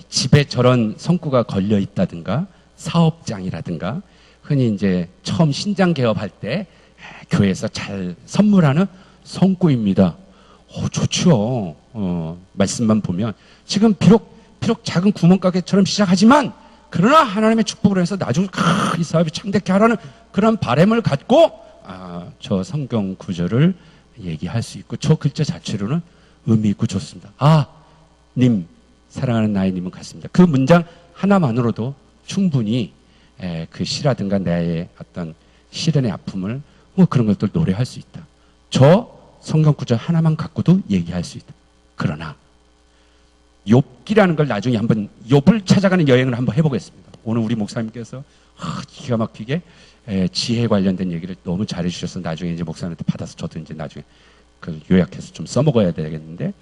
집에 저런 성구가 걸려 있다든가 사업장이라든가 흔히 이제 처음 신장 개업할 때 교회에서 잘 선물하는 성구입니다. 좋죠. 말씀만 보면 지금 비록 작은 구멍가게처럼 시작하지만 그러나 하나님의 축복을 해서 나중에 이 사업이 창대케 하라는 그런 바람을 갖고 저 성경 구절을 얘기할 수 있고 저 글자 자체로는 의미 있고 좋습니다. 님, 사랑하는 나이님은 같습니다. 그 문장 하나만으로도 충분히 그 시라든가 나의 어떤 시련의 아픔을 그런 것들 노래할 수 있다. 저 성경 구절 하나만 갖고도 얘기할 수 있다. 그러나 욥기라는 걸 나중에 한번 욥을 찾아가는 여행을 한번 해보겠습니다. 오늘 우리 목사님께서 기가 막히게 지혜 관련된 얘기를 너무 잘해주셔서 나중에 이제 목사님한테 받아서 저도 이제 나중에 그 요약해서 좀 써먹어야 되겠는데,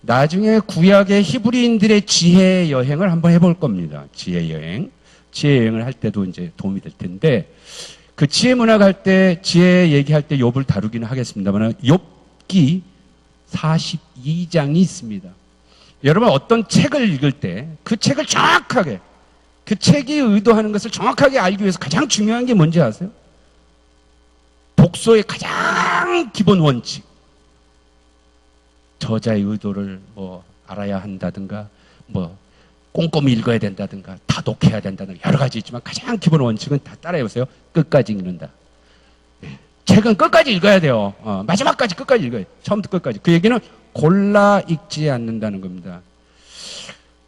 나중에 구약의 히브리인들의 지혜 여행을 한번 해볼 겁니다. 지혜 여행을 할 때도 이제 도움이 될 텐데, 그 지혜 문학 할 때, 지혜 얘기할 때 욥을 다루기는 하겠습니다만, 욥기 42장이 있습니다. 여러분 어떤 책을 읽을 때 그 책을 정확하게, 그 책이 의도하는 것을 정확하게 알기 위해서 가장 중요한 게 뭔지 아세요? 독서의 가장 기본 원칙. 저자의 의도를 알아야 한다든가, 꼼꼼히 읽어야 된다든가, 다독해야 된다든가, 여러 가지 있지만 가장 기본 원칙은 다 따라해보세요. 끝까지 읽는다. 책은 끝까지 읽어야 돼요. 마지막까지 끝까지 읽어야 돼요. 처음부터 끝까지. 그 얘기는 골라 읽지 않는다는 겁니다.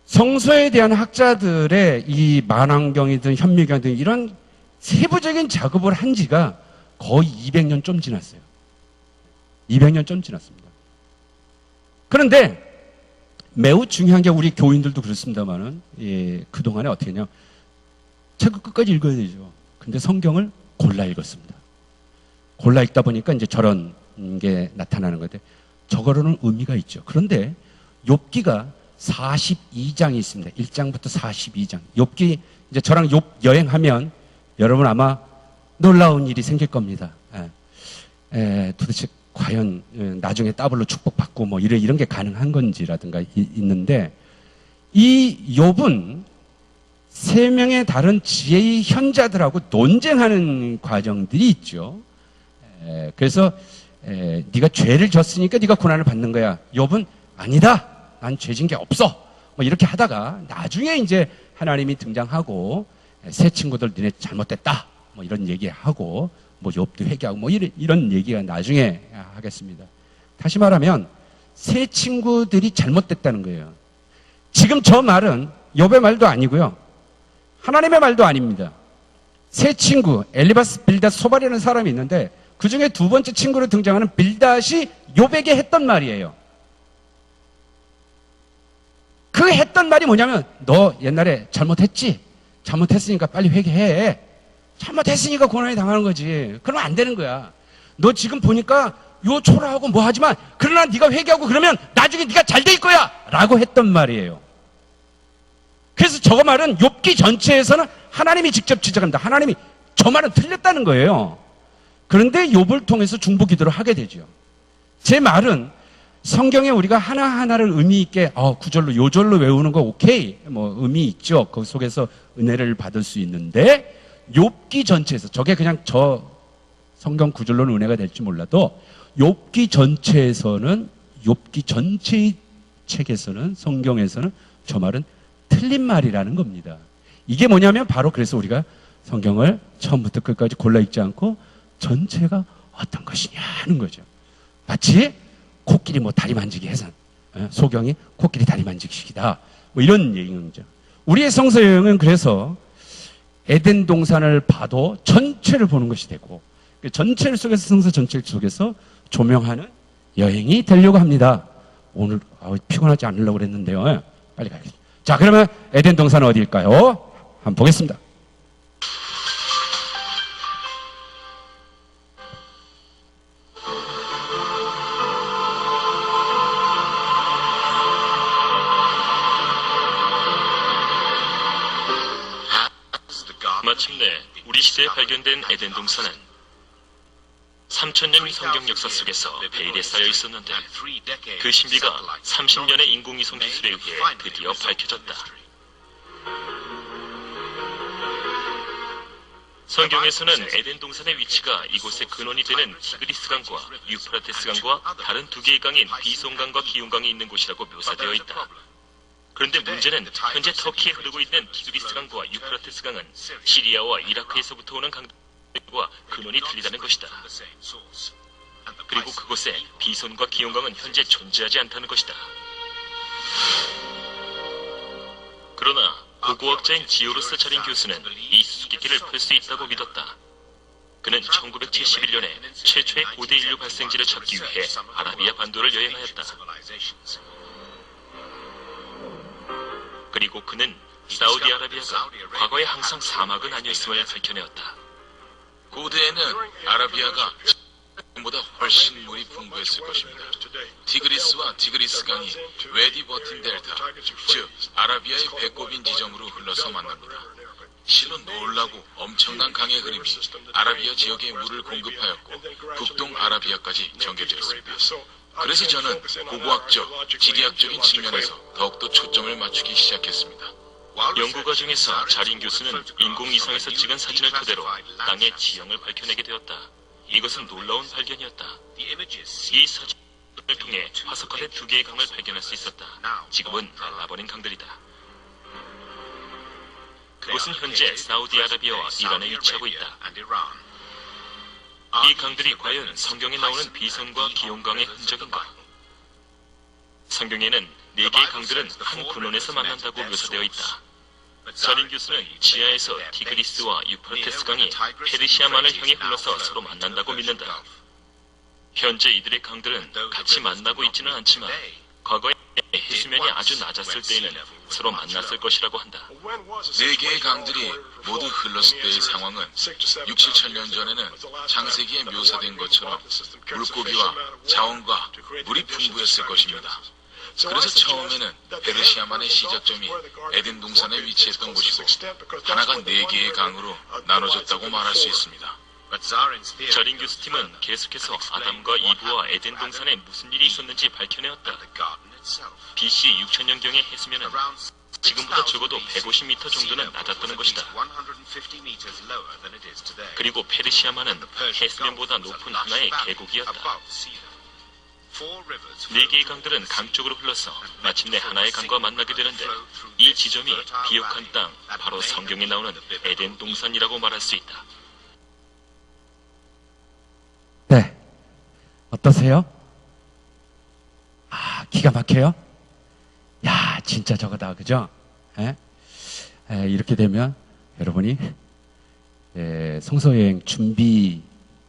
성서에 대한 학자들의 이 만왕경이든 현미경이든 이런 세부적인 작업을 한 지가 거의 200년 좀 지났어요. 200년 좀 지났습니다. 그런데 매우 중요한 게, 우리 교인들도 그렇습니다만은, 그동안에 어떻게 했냐. 책을 끝까지 읽어야 되죠. 근데 성경을 골라 읽었습니다. 골라 읽다 보니까 이제 저런 게 나타나는 건데, 저거로는 의미가 있죠. 그런데 욥기가 42장이 있습니다. 1장부터 42장. 욥기, 이제 저랑 욥 여행하면 여러분 아마 놀라운 일이 생길 겁니다. 도대체 과연 나중에 더블로 축복받고 이런 게 가능한 건지라든가 있는데, 이 욥은 세 명의 다른 지혜의 현자들하고 논쟁하는 과정들이 있죠. 그래서 네가 죄를 졌으니까 네가 고난을 받는 거야. 욥은 아니다. 난 죄진 게 없어. 이렇게 하다가 나중에 이제 하나님이 등장하고, 새 친구들 니네 잘못됐다. 이런 얘기하고, 욥도 회개하고 이런 얘기가 나중에 하겠습니다. 다시 말하면 새 친구들이 잘못됐다는 거예요. 지금 저 말은 욥의 말도 아니고요, 하나님의 말도 아닙니다. 새 친구 엘리바스, 빌닷, 소발이라는 사람이 있는데, 그 중에 두 번째 친구로 등장하는 빌닷이 욥에게 했던 말이에요. 그 했던 말이 뭐냐면, 너 옛날에 잘못했지? 잘못했으니까 빨리 회개해. 잘못했으니까 고난이 당하는 거지. 그러면 안 되는 거야. 너 지금 보니까 요 초라하고 뭐 하지만 그러나 네가 회개하고 그러면 나중에 네가 잘 될 거야 라고 했던 말이에요. 그래서 저거 말은 욥기 전체에서는 하나님이 직접 지적합니다. 하나님이 저 말은 틀렸다는 거예요. 그런데 욥을 통해서 중보 기도를 하게 되죠. 제 말은 성경에 우리가 하나하나를 의미 있게 구절로 요절로 외우는 거 오케이 뭐 의미 있죠. 그 속에서 은혜를 받을 수 있는데 욥기 전체에서 저게 그냥 저 성경 구절로는 은혜가 될지 몰라도 욥기 전체에서는 욥기 전체의 책에서는 성경에서는 저 말은 틀린 말이라는 겁니다. 이게 뭐냐면 바로 그래서 우리가 성경을 처음부터 끝까지 골라 읽지 않고 전체가 어떤 것이냐 하는 거죠. 마치 코끼리 뭐 다리 만지기 해서 소경이 코끼리 다리 만지기식이다 뭐 이런 얘기인 거죠. 우리의 성서 여행은 그래서 에덴 동산을 봐도 전체를 보는 것이 되고 전체를 속에서 성서 전체를 속에서 조명하는 여행이 되려고 합니다. 오늘 피곤하지 않으려고 그랬는데요. 빨리 가야겠습니다. 자, 그러면 에덴 동산은 어디일까요? 한번 보겠습니다. 마침내 우리 시대에 발견된 에덴 동산은 3000년 성경 역사 속에서 베일에 쌓여 있었는데 그 신비가 30년의 인공위성 기술에 의해 드디어 밝혀졌다. 성경에서는 에덴 동산의 위치가 이곳의 근원이 되는 티그리스 강과 유프라테스 강과 다른 두 개의 강인 비손강과 기욤강이 있는 곳이라고 묘사되어 있다. 그런데 문제는 현재 터키에 흐르고 있는 티그리스 강과 유프라테스 강은 시리아와 이라크에서부터 오는 강들과 근원이 틀리다는 것이다. 그리고 그곳에 비손과 기욤강은 현재 존재하지 않다는 것이다. 그러나 고고학자인 지오르스 자린 교수는 이 수수께끼를 풀 수 있다고 믿었다. 그는 1971년에 최초의 고대 인류 발생지를 찾기 위해 아라비아 반도를 여행하였다. 그리고 그는 사우디아라비아가 과거에 항상 사막은 아니었음을 밝혀내었다. 고대에는 아라비아가 보다 훨씬 물이 풍부했을 것입니다. 티그리스와 티그리스 강이 외디 버틴 델타, 즉 아라비아의 배꼽인 지점으로 흘러서 만납니다. 실로 놀라고 엄청난 강의 흐름이 아라비아 지역에 물을 공급하였고 북동 아라비아까지 전개되었습니다. 그래서 저는 고고학적, 지리학적인 측면에서 더욱더 초점을 맞추기 시작했습니다. 연구 과정에서 자린 교수는 인공위성에서 찍은 사진을 토대로 땅의 지형을 밝혀내게 되었다. 이것은 놀라운 발견이었다. 이 사진을 통해 화석화된 두 개의 강을 발견할 수 있었다. 지금은 말라버린 강들이다. 그곳은 현재 사우디아라비아와 이란에 위치하고 있다. 이 강들이 과연 성경에 나오는 비손과 기욤강의 흔적인가? 성경에는 네 개의 강들은 한 근원에서 만난다고 묘사되어 있다. 자린 교수는 지하에서 티그리스와 유프라테스 강이 페르시아만을 향해 흘러서 서로 만난다고 믿는다. 현재 이들의 강들은 같이 만나고 있지는 않지만 과거에 해수면이 아주 낮았을 때에는 서로 만났을 것이라고 한다. 네 개의 강들이 모두 흘렀을 때의 상황은 6, 7천 전에는 창세기에 묘사된 것처럼 물고기와 자원과 물이 풍부했을 것입니다. 그래서 처음에는 페르시아만의 시작점이 에덴 동산에 위치했던 곳이고 하나가 네 개의 강으로 나눠졌다고 말할 수 있습니다. 자린 교수 팀은 계속해서 아담과 이브와 에덴 동산에 무슨 일이 있었는지 밝혀내었다. BC 6000년경의 해수면은 지금보다 적어도 150m 정도는 낮았다는 것이다. 그리고 페르시아만은 해수면보다 높은 하나의 계곡이었다. 네 개의 강들은 강 쪽으로 흘러서 마침내 하나의 강과 만나게 되는데 이 지점이 비옥한 땅, 바로 성경에 나오는 에덴 동산이라고 말할 수 있다. 네. 어떠세요? 기가 막혀요? 야, 진짜 저거다. 그죠? 이렇게 되면 여러분이 성서여행 준비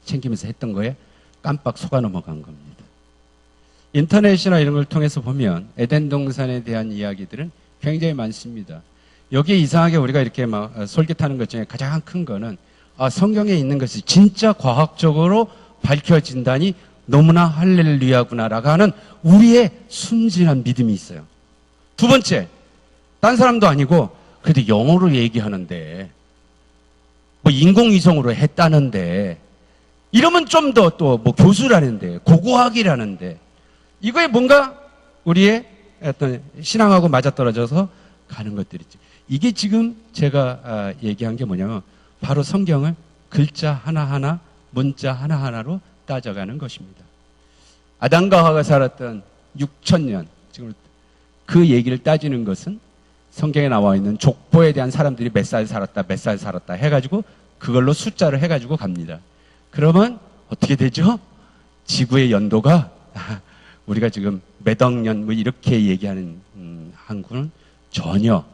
챙기면서 했던 거에 깜빡 속아 넘어간 겁니다. 인터넷이나 이런 걸 통해서 보면 에덴 동산에 대한 이야기들은 굉장히 많습니다. 여기에 이상하게 우리가 이렇게 막 솔깃하는 것 중에 가장 큰 거는 성경에 있는 것이 진짜 과학적으로 밝혀진다니 너무나 할렐루야구나라고 하는 우리의 순진한 믿음이 있어요. 두 번째, 딴 사람도 아니고 그래도 영어로 얘기하는데 뭐 인공위성으로 했다는데 이러면 좀 더 또 뭐 교수라는데 고고학이라는데 이거에 뭔가 우리의 어떤 신앙하고 맞아떨어져서 가는 것들이지. 이게 지금 제가 얘기한 게 뭐냐면 바로 성경을 글자 하나하나 문자 하나하나로 따져가는 것입니다. 아담과 하와가 살았던 6,000년 지금 그 얘기를 따지는 것은 성경에 나와 있는 족보에 대한 사람들이 몇 살 살았다 해가지고 그걸로 숫자를 해가지고 갑니다. 그러면 어떻게 되죠? 지구의 연도가 우리가 지금 몇 억 년 뭐 이렇게 얘기하는 한국은 전혀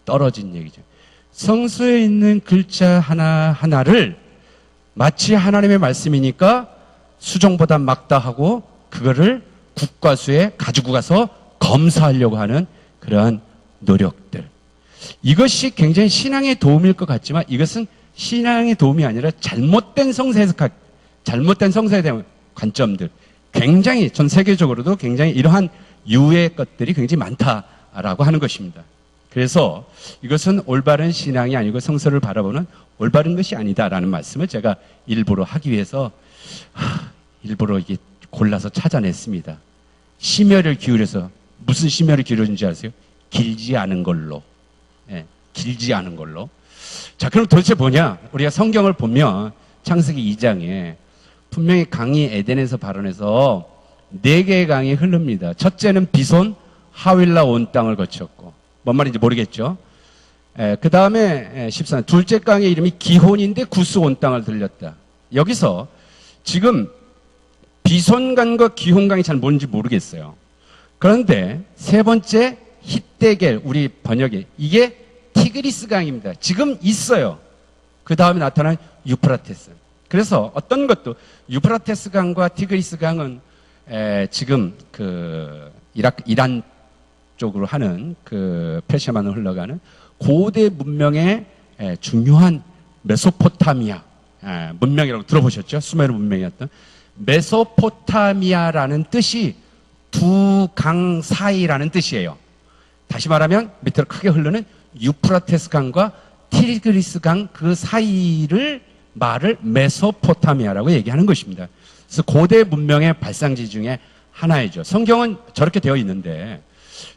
떨어진 얘기죠. 성서에 있는 글자 하나하나를 마치 하나님의 말씀이니까 수정보다 막다 하고 그거를 국과수에 가지고 가서 검사하려고 하는 그러한 노력들. 이것이 굉장히 신앙에 도움일 것 같지만 이것은 신앙의 도움이 아니라 잘못된 성서 해석학, 잘못된 성서에 대한 관점들. 굉장히 전 세계적으로도 굉장히 이러한 유의 것들이 굉장히 많다라고 하는 것입니다. 그래서 이것은 올바른 신앙이 아니고 성서를 바라보는 올바른 것이 아니다라는 말씀을 제가 일부러 하기 위해서 일부러 이게 골라서 찾아냈습니다. 심혈을 기울여서 무슨 심혈을 기울여준지 아세요? 길지 않은 걸로. 길지 않은 걸로. 자, 그럼 도대체 뭐냐? 우리가 성경을 보면 창세기 2장에 분명히 강이 에덴에서 발원해서 4개의 강이 흐릅니다. 첫째는 비손, 하윌라 온 땅을 거쳤고 뭔 말인지 모르겠죠. 그 다음에 14년 둘째 강의 이름이 기혼인데 구스 온 땅을 들렸다. 여기서 지금 비손강과 기혼강이 잘 뭔지 모르겠어요. 그런데 세 번째 히데겔 우리 번역에 이게 티그리스 강입니다. 지금 있어요. 그 다음에 나타난 유프라테스. 그래서 어떤 것도 유프라테스 강과 티그리스 강은 지금 그 이란 쪽으로 하는 그 페르시아만으로 흘러가는 고대 문명의 중요한 메소포타미아 문명이라고 들어보셨죠? 수메르 문명이었던 메소포타미아라는 뜻이 두 강 사이라는 뜻이에요. 다시 말하면 밑으로 크게 흐르는 유프라테스 강과 티그리스 강 그 사이를 말을 메소포타미아라고 얘기하는 것입니다. 그래서 고대 문명의 발상지 중에 하나이죠. 성경은 저렇게 되어 있는데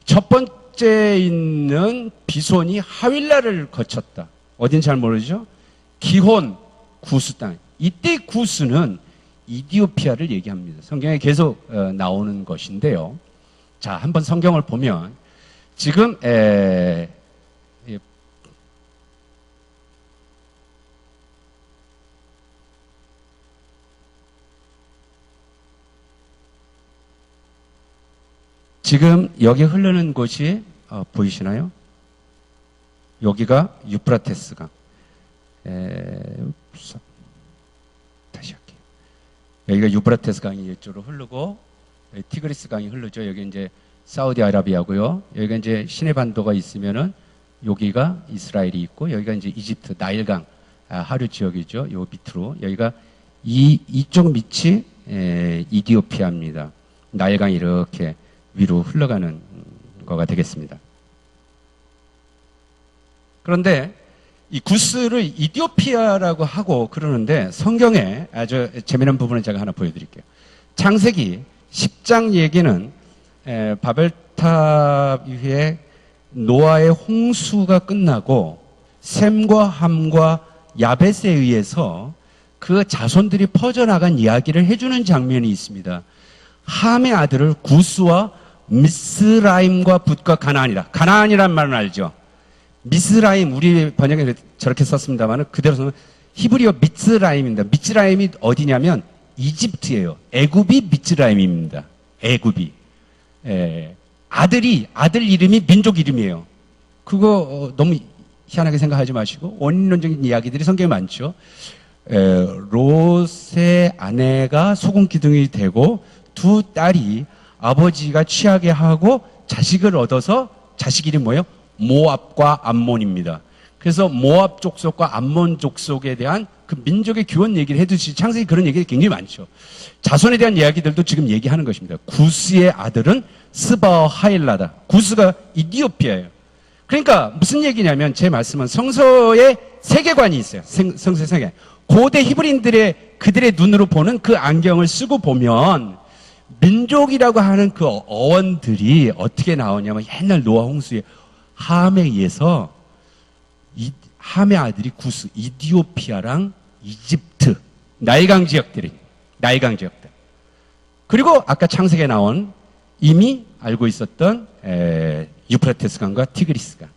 첫 번째 있는 비손이 하윌라를 거쳤다. 어딘지 잘 모르죠? 기혼, 구스 땅. 이때 구스는 이디오피아를 얘기합니다. 성경에 계속 나오는 것인데요. 자, 한번 성경을 보면 지금 지금 여기 흐르는 곳이 보이시나요? 여기가 유프라테스 강. 다시 할게요. 여기가 유프라테스 강이 이쪽으로 흐르고 티그리스 강이 흐르죠. 여기 이제 사우디아라비아고요. 여기가 이제 시내 반도가 있으면은 여기가 이스라엘이 있고 여기가 이제 이집트 나일강 하류 지역이죠. 요 밑으로 여기가 이쪽 밑이 이디오피아입니다. 나일강이 이렇게 위로 흘러가는 거가 되겠습니다. 그런데 이 구스를 이디오피아라고 하고 그러는데 성경에 아주 재미난 부분을 제가 하나 보여드릴게요. 창세기 10장 얘기는 바벨탑 이후에 노아의 홍수가 끝나고 셈과 함과 야벳에 의해서 그 자손들이 퍼져나간 이야기를 해주는 장면이 있습니다. 함의 아들을 구스와 미스라임과 붓과 가나안이라. 가나안이란 말은 알죠? 미스라임, 우리 번역에 저렇게 썼습니다만 그대로 쓰면 히브리어 미스라임입니다. 미스라임이 어디냐면 이집트예요. 애굽이 미스라임입니다. 애굽이. 아들 이름이 민족 이름이에요. 그거 너무 희한하게 생각하지 마시고 원인론적인 이야기들이 성경에 많죠. 롯의 아내가 소금 기둥이 되고 두 딸이 아버지가 취하게 하고 자식을 얻어서 자식 이름이 뭐예요? 모압과 암몬입니다. 그래서 모압 족속과 암몬 족속에 대한 그 민족의 기원 얘기를 해주시 창세기 그런 얘기가 굉장히 많죠. 자손에 대한 이야기들도 지금 얘기하는 것입니다. 구스의 아들은 스바하일라다. 구스가 이디오피아예요. 그러니까 무슨 얘기냐면 제 말씀은 성서의 세계관이 있어요. 성서의 세계. 고대 히브리인들의 그들의 눈으로 보는 그 안경을 쓰고 보면 민족이라고 하는 그 어원들이 어떻게 나오냐면 옛날 노아 홍수의 함에 의해서 함의 아들이 구스, 이디오피아랑 이집트, 나일강 지역들. 그리고 아까 창세기에 나온 이미 알고 있었던 유프라테스 강과 티그리스 강.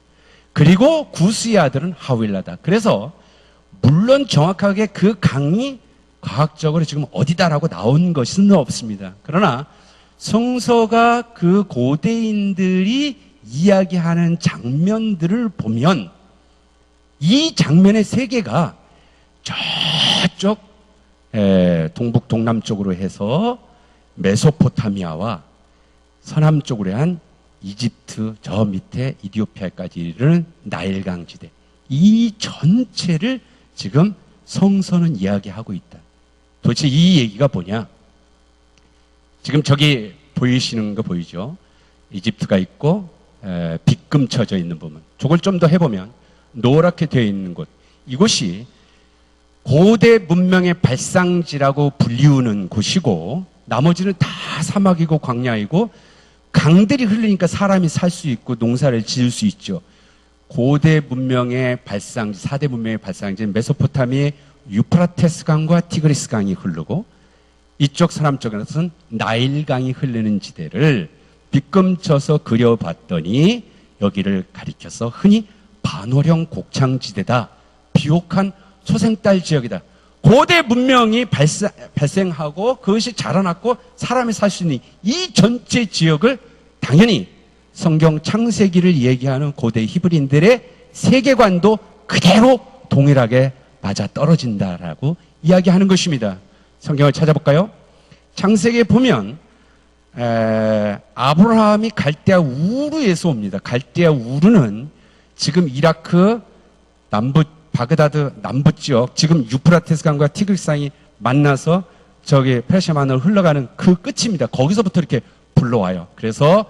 그리고 구스의 아들은 하윌라다. 그래서 물론 정확하게 그 강이 과학적으로 지금 어디다라고 나온 것은 없습니다. 그러나 성서가 그 고대인들이 이야기하는 장면들을 보면 이 장면의 세계가 저쪽 동북 동남쪽으로 해서 메소포타미아와 서남쪽으로 한 이집트 저 밑에 이디오피아까지 이르는 나일강 지대 이 전체를 지금 성서는 이야기하고 있다. 도대체 이 얘기가 뭐냐? 지금 저기 보이시는 거 보이죠? 이집트가 있고 빗금 쳐져 있는 부분. 저걸 좀 더 해보면 노랗게 되어 있는 곳. 이곳이 고대 문명의 발상지라고 불리우는 곳이고 나머지는 다 사막이고 광야이고 강들이 흐르니까 사람이 살 수 있고 농사를 지을 수 있죠. 고대 문명의 발상지, 4대 문명의 발상지는 메소포타미아의 유프라테스 강과 티그리스 강이 흐르고 이쪽 서남쪽에서는 나일강이 흐르는 지대를 빗금쳐서 그려봤더니 여기를 가리켜서 흔히 반월형 곡창지대다. 비옥한 소생딸 지역이다. 고대 문명이 발생하고 그것이 자라났고 사람이 살 수 있는 이 전체 지역을 당연히 성경 창세기를 얘기하는 고대 히브리인들의 세계관도 그대로 동일하게 맞아 떨어진다라고 이야기하는 것입니다. 성경을 찾아볼까요? 창세기에 보면 아브라함이 갈대아 우르에서 옵니다. 갈대아 우르는 지금 이라크 남부 바그다드 남부 지역 지금 유프라테스 강과 티그리스 강이 만나서 저기 페르시아만으로 흘러가는 그 끝입니다. 거기서부터 이렇게 불러와요. 그래서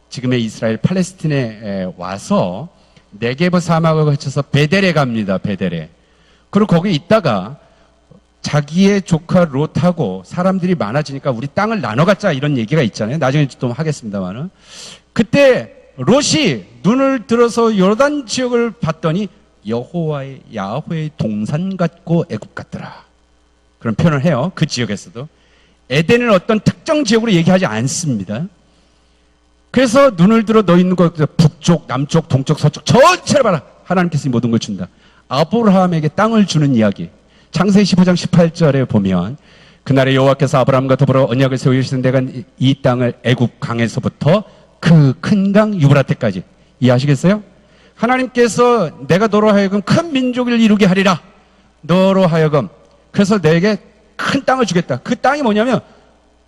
지금의 이스라엘 팔레스틴에 와서 네게브 사막을 거쳐서 베델에 갑니다. 베델에. 그리고 거기 있다가 자기의 조카 롯하고 사람들이 많아지니까 우리 땅을 나눠 갖자 이런 얘기가 있잖아요. 나중에 좀 하겠습니다만은. 그때 롯이 눈을 들어서 요르단 지역을 봤더니 야훼의 동산 같고 애굽 같더라. 그런 표현을 해요. 그 지역에서도. 에덴은 어떤 특정 지역으로 얘기하지 않습니다. 그래서 눈을 들어 너 있는 곳 북쪽, 남쪽, 동쪽, 서쪽 전체를 봐라. 하나님께서 이 모든 걸 준다. 아브라함에게 땅을 주는 이야기. 창세기 15장 18절에 보면 그날에 여호와께서 아브라함과 더불어 언약을 세우시는 내가 이 땅을 애굽 강에서부터 그 큰 강 유브라테까지 이해하시겠어요? 하나님께서 내가 너로 하여금 큰 민족을 이루게 하리라. 너로 하여금. 그래서 내게 큰 땅을 주겠다. 그 땅이 뭐냐면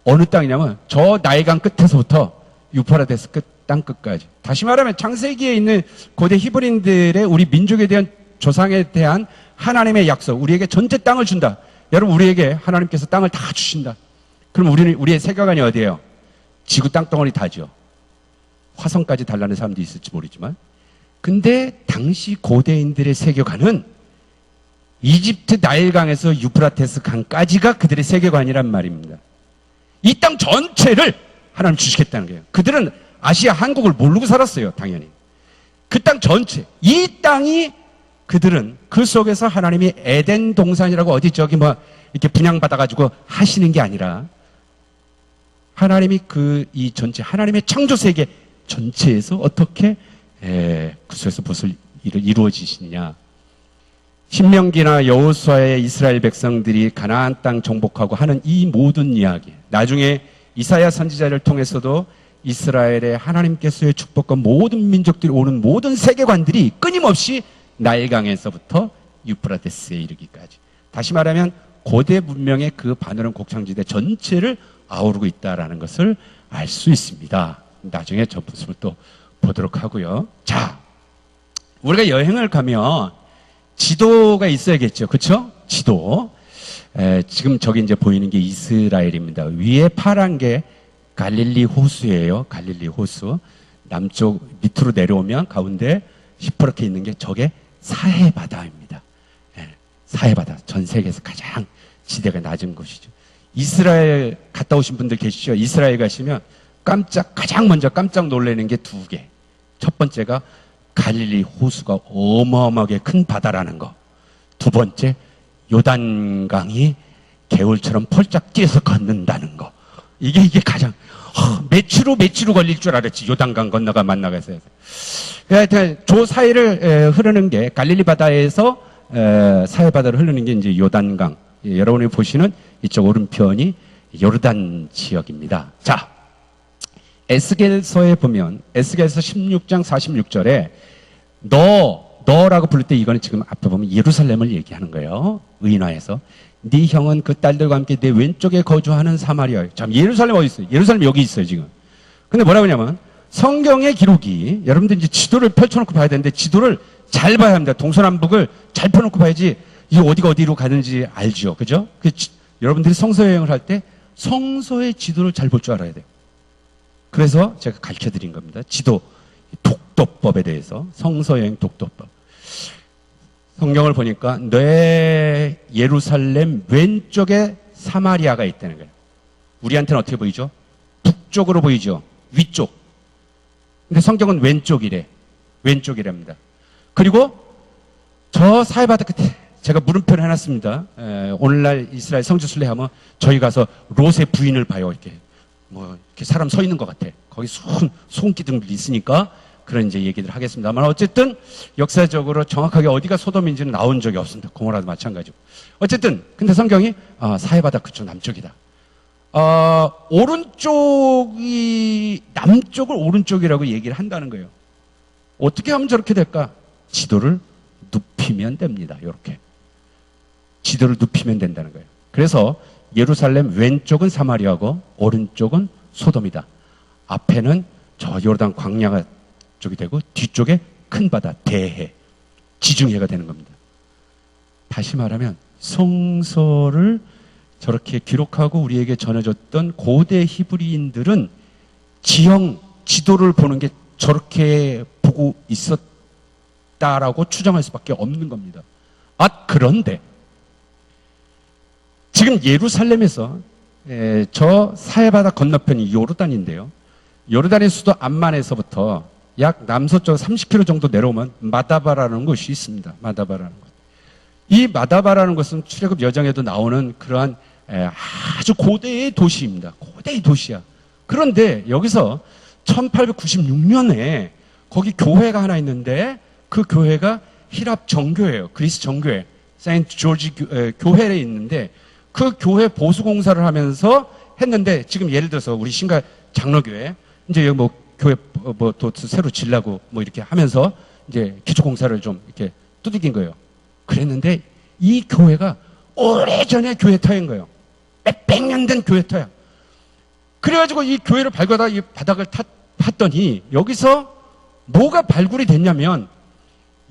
어느 땅이냐면 저 나일강 끝에서부터 유프라테스 땅 끝까지. 다시 말하면 창세기에 있는 고대 히브리인들의 우리 민족에 대한 조상에 대한 하나님의 약속. 우리에게 전체 땅을 준다. 여러분 우리에게 하나님께서 땅을 다 주신다. 그럼 우리의 세계관이 어디예요? 지구 땅덩어리 다죠. 화성까지 달라는 사람도 있을지 모르지만 근데 당시 고대인들의 세계관은 이집트 나일강에서 유프라테스 강까지가 그들의 세계관이란 말입니다. 이 땅 전체를 하나님 주시겠다는 거예요. 그들은 아시아 한국을 모르고 살았어요. 당연히. 그 땅 전체. 이 땅이 그들은 그 속에서 하나님이 에덴 동산이라고 어디 저기 뭐 이렇게 분양받아가지고 하시는 게 아니라 하나님이 이 전체 하나님의 창조 세계 전체에서 어떻게 그 속에서 무슨 일을 이루어지시느냐. 신명기나 여호수아의 이스라엘 백성들이 가나안 땅 정복하고 하는 이 모든 이야기. 나중에 이사야 선지자를 통해서도 이스라엘의 하나님께서의 축복과 모든 민족들이 오는 모든 세계관들이 끊임없이 나일강에서부터 유프라테스에 이르기까지. 다시 말하면 고대 문명의 그 반월형 곡창지대 전체를 아우르고 있다는 것을 알 수 있습니다. 나중에 저 모습을 또 보도록 하고요. 자, 우리가 여행을 가면 지도가 있어야겠죠. 그렇죠? 지도. 지금 저기 이제 보이는 게 이스라엘입니다. 위에 파란 게 갈릴리 호수예요. 갈릴리 호수. 남쪽 밑으로 내려오면 가운데 시퍼렇게 있는 게 저게 사해 바다입니다. 사해 바다. 전 세계에서 가장 지대가 낮은 곳이죠. 이스라엘 갔다 오신 분들 계시죠? 이스라엘 가시면 가장 먼저 깜짝 놀라는 게 두 개. 첫 번째가 갈릴리 호수가 어마어마하게 큰 바다라는 거. 두 번째, 요단강이 개울처럼 펄짝 뛰어서 걷는다는 거. 이게 가장 매치로 걸릴 줄 알았지. 요단강 건너가 만나가서. 하여튼 저 사이를 흐르는 게 갈릴리 바다에서 사해 바다를 흐르는 게 이제 요단강. 여러분이 보시는 이쪽 오른편이 요르단 지역입니다. 자, 에스겔서에 보면 에스겔서 16장 46절에 너라고 부를 때 이거는 지금 앞에 보면 예루살렘을 얘기하는 거예요. 의인화해서 네 형은 그 딸들과 함께 내 왼쪽에 거주하는 사마리아. 참, 예루살렘 어디 있어요? 예루살렘 여기 있어요 지금. 근데 뭐라고 하냐면 성경의 기록이 여러분들 이제 지도를 펼쳐놓고 봐야 되는데 지도를 잘 봐야 합니다. 동서남북을 잘 펴놓고 봐야지 이 어디가 어디로 가는지 알죠. 그죠? 여러분들이 성서 여행을 할 때 성서의 지도를 잘 볼 줄 알아야 돼요. 그래서 제가 가르쳐 드린 겁니다. 지도, 독도법에 대해서. 성서 여행 독도법. 성경을 보니까 내 예루살렘 왼쪽에 사마리아가 있다는 거예요. 우리한테는 어떻게 보이죠? 북쪽으로 보이죠? 위쪽. 근데 성경은 왼쪽이래. 왼쪽이랍니다. 그리고 저 사해바다 끝에 제가 물음표를 해놨습니다. 오늘날 이스라엘 성지순례하면 저희 가서 롯의 부인을 봐요. 이렇게 사람 서 있는 것 같아. 거기 소금기둥들이 있으니까 그런 이제 얘기들 하겠습니다만 어쨌든 역사적으로 정확하게 어디가 소돔인지는 나온 적이 없습니다. 고모라도 마찬가지고. 어쨌든 근데 성경이 사해바다 그쪽 남쪽이다. 남쪽을 오른쪽이라고 얘기를 한다는 거예요. 어떻게 하면 저렇게 될까? 지도를 눕히면 됩니다. 이렇게. 지도를 눕히면 된다는 거예요. 그래서 예루살렘 왼쪽은 사마리아고 오른쪽은 소돔이다. 앞에는 저 요르단 광야가 쪽이 되고 뒤쪽에 큰 바다 대해 지중해가 되는 겁니다. 다시 말하면 성서를 저렇게 기록하고 우리에게 전해줬던 고대 히브리인들은 지도를 보는 게 저렇게 보고 있었다라고 추정할 수밖에 없는 겁니다. 그런데 지금 예루살렘에서 저 사해바다 건너편이 요르단인데요. 요르단의 수도 암만에서부터 약 남서쪽 30km 정도 내려오면 마다바라는 곳이 있습니다. 마다바라는 곳. 이 마다바라는 곳은 출애굽 여정에도 나오는 그러한 아주 고대의 도시입니다. 고대의 도시야. 그런데 여기서 1896년에 거기 교회가 하나 있는데 그 교회가 히랍 정교회예요. 그리스 정교회. 세인트 조지 교회에 있는데 그 교회 보수 공사를 하면서 했는데 지금 예를 들어서 우리 신가 장로교회 이제 여기 교회 또 새로 지려고 이렇게 하면서 이제 기초 공사를 좀 이렇게 두들긴 거예요. 그랬는데 이 교회가 오래전에 교회터인 거예요. 몇백 년 된 교회터야. 그래가지고 이 교회를 발굴하다 이 바닥을 팠더니 여기서 뭐가 발굴이 됐냐면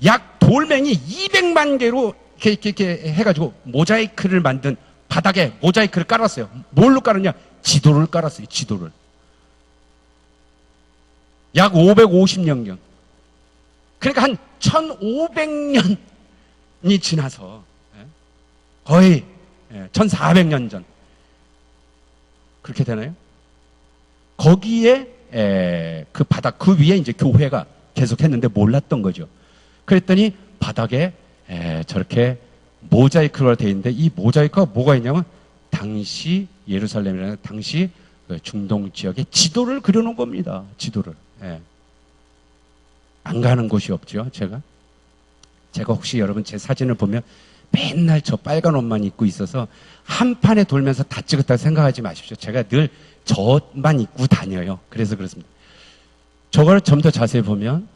약 돌멩이 200만 개로 이렇게 해가지고 모자이크를 만든 바닥에 모자이크를 깔았어요. 뭘로 깔았냐? 지도를 깔았어요. 지도를. 약 550년경. 그러니까 한 1500년이 지나서 거의 1400년 전. 그렇게 되나요? 거기에 그 바닥 그 위에 이제 교회가 계속했는데 몰랐던 거죠. 그랬더니 바닥에 저렇게 모자이크가 되어 있는데 이 모자이크가 뭐가 있냐면 당시 예루살렘이라는 당시 중동 지역의 지도를 그려놓은 겁니다. 지도를. 안 가는 곳이 없죠. 제가 혹시 여러분 제 사진을 보면 맨날 저 빨간 옷만 입고 있어서 한 판에 돌면서 다 찍었다고 생각하지 마십시오. 제가 늘 저만 입고 다녀요. 그래서 그렇습니다. 저걸 좀 더 자세히 보면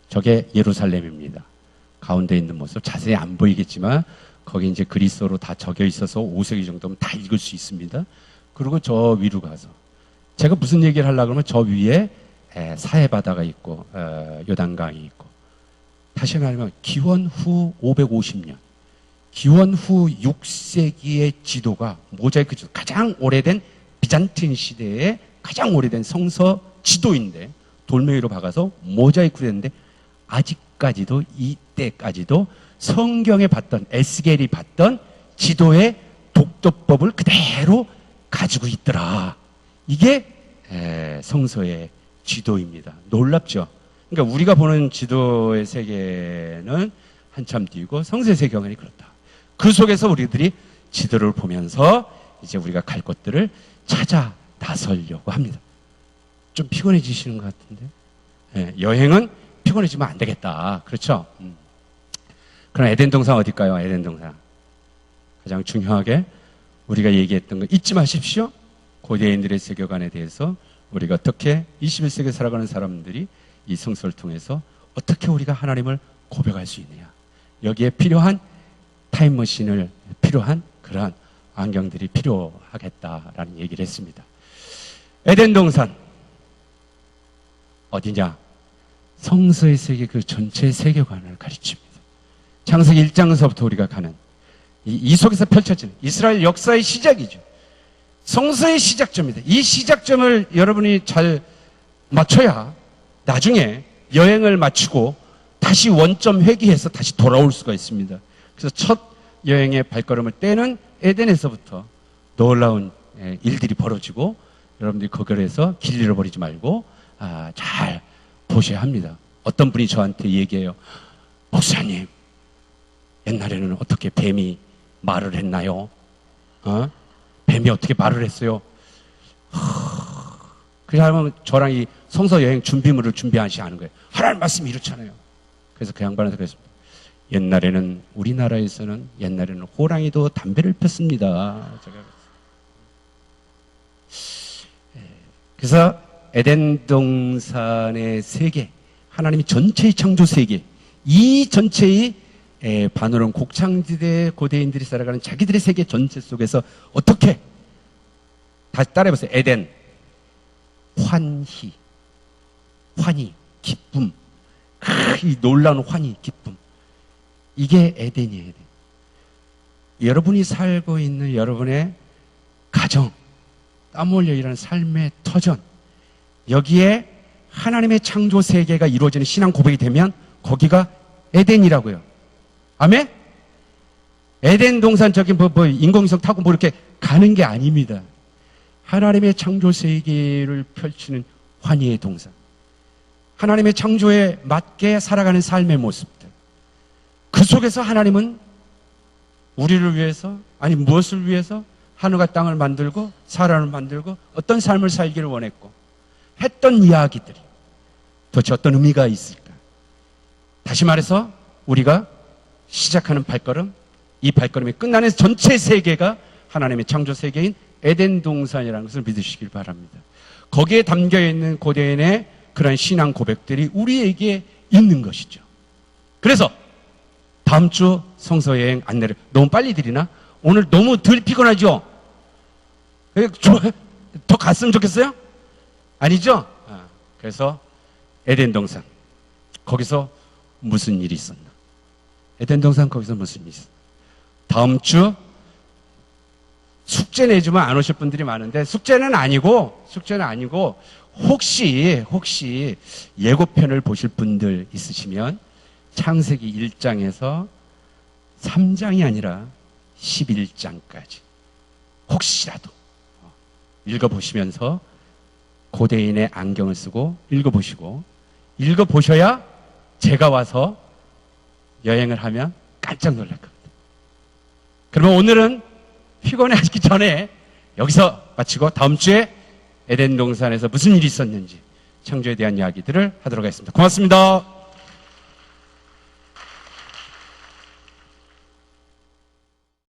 저게 예루살렘입니다. 가운데 있는 모습 자세히 안 보이겠지만 거기 이제 그리스어로 다 적혀 있어서 5세기 정도면 다 읽을 수 있습니다. 그리고 저 위로 가서 제가 무슨 얘기를 하려고 그러면 저 위에 사해 바다가 있고 요단강이 있고 다시 말하면 기원 후 550년, 기원 후 6세기의 지도가 모자이크 지도, 가장 오래된 비잔틴 시대의 가장 오래된 성서 지도인데 돌멩이로 박아서 모자이크로 했는데 아직까지도 이때까지도 성경에 봤던 에스겔이 봤던 지도의 독도법을 그대로 가지고 있더라. 이게 성서의 지도입니다. 놀랍죠? 그러니까 우리가 보는 지도의 세계는 한참 뒤고 성서의 세계는 그렇다. 그 속에서 우리들이 지도를 보면서 이제 우리가 갈 곳들을 찾아 나서려고 합니다. 좀 피곤해지시는 것 같은데? 여행은 피곤해지면 안 되겠다. 그렇죠? 그럼 에덴 동산 어딜까요? 에덴 동산. 가장 중요하게 우리가 얘기했던 거 잊지 마십시오. 고대인들의 세계관에 대해서 우리가 어떻게 21세기에 살아가는 사람들이 이 성서를 통해서 어떻게 우리가 하나님을 고백할 수 있느냐. 여기에 필요한 타임머신을 필요한 그러한 안경들이 필요하겠다라는 얘기를 했습니다. 에덴 동산 어디냐? 성서의 세계 그 전체 세계관을 가르칩니다. 창세기 1장서부터 우리가 가는 이 속에서 펼쳐지는 이스라엘 역사의 시작이죠. 성서의 시작점입니다. 이 시작점을 여러분이 잘 맞춰야 나중에 여행을 마치고 다시 원점 회귀해서 다시 돌아올 수가 있습니다. 그래서 첫 여행의 발걸음을 떼는 에덴에서부터 놀라운 일들이 벌어지고 여러분들이 거기에서 길 잃어버리지 말고 잘 보셔야 합니다. 어떤 분이 저한테 얘기해요. 목사님, 옛날에는 어떻게 뱀이 말을 했나요? 뱀이 어떻게 말을 했어요? 그 사람은 저랑 이 성서 여행 준비물을 준비하시는 거예요. 하나님 말씀이 이렇잖아요. 그래서 그 양반한테 그랬습니다. 옛날에는 우리나라에서는 옛날에는 호랑이도 담배를 폈습니다. 그래서 에덴 동산의 세계, 하나님이 전체의 창조 세계, 이 전체의 반오른 곡창지대 고대인들이 살아가는 자기들의 세계 전체 속에서 어떻게 다시 따라해보세요. 에덴 환희, 기쁨, 이 놀라운 환희, 기쁨, 이게 에덴이에요. 에덴. 여러분이 살고 있는 여러분의 가정, 땀 흘려 일하는 삶의 터전, 여기에 하나님의 창조 세계가 이루어지는 신앙 고백이 되면 거기가 에덴이라고요. 아멘? 에덴 동산적인 인공위성 타고 이렇게 가는 게 아닙니다. 하나님의 창조 세계를 펼치는 환희의 동산. 하나님의 창조에 맞게 살아가는 삶의 모습들. 그 속에서 하나님은 우리를 위해서, 아니 무엇을 위해서 하늘과 땅을 만들고 사람을 만들고 어떤 삶을 살기를 원했고 했던 이야기들이 도대체 어떤 의미가 있을까? 다시 말해서 우리가 시작하는 발걸음, 이 발걸음이 끝나는 전체 세계가 하나님의 창조 세계인 에덴 동산이라는 것을 믿으시길 바랍니다. 거기에 담겨있는 고대인의 그런 신앙 고백들이 우리에게 있는 것이죠. 그래서 다음 주 성서 여행 안내를 너무 빨리 드리나? 오늘 너무 덜 피곤하죠? 더 갔으면 좋겠어요? 아니죠? 그래서 에덴 동산, 거기서 무슨 일이 있었나? 에덴 동산 거기서 무슨 일이 있었나? 다음 주 숙제 내주면 안 오실 분들이 많은데 숙제는 아니고 혹시 예고편을 보실 분들 있으시면 창세기 1장에서 3장이 아니라 11장까지 혹시라도 읽어보시면서 고대인의 안경을 쓰고 읽어보셔야 제가 와서 여행을 하면 깜짝 놀랄 겁니다. 그러면 오늘은 피곤해하기 전에 여기서 마치고 다음 주에 에덴 동산에서 무슨 일이 있었는지 창조에 대한 이야기들을 하도록 하겠습니다. 고맙습니다.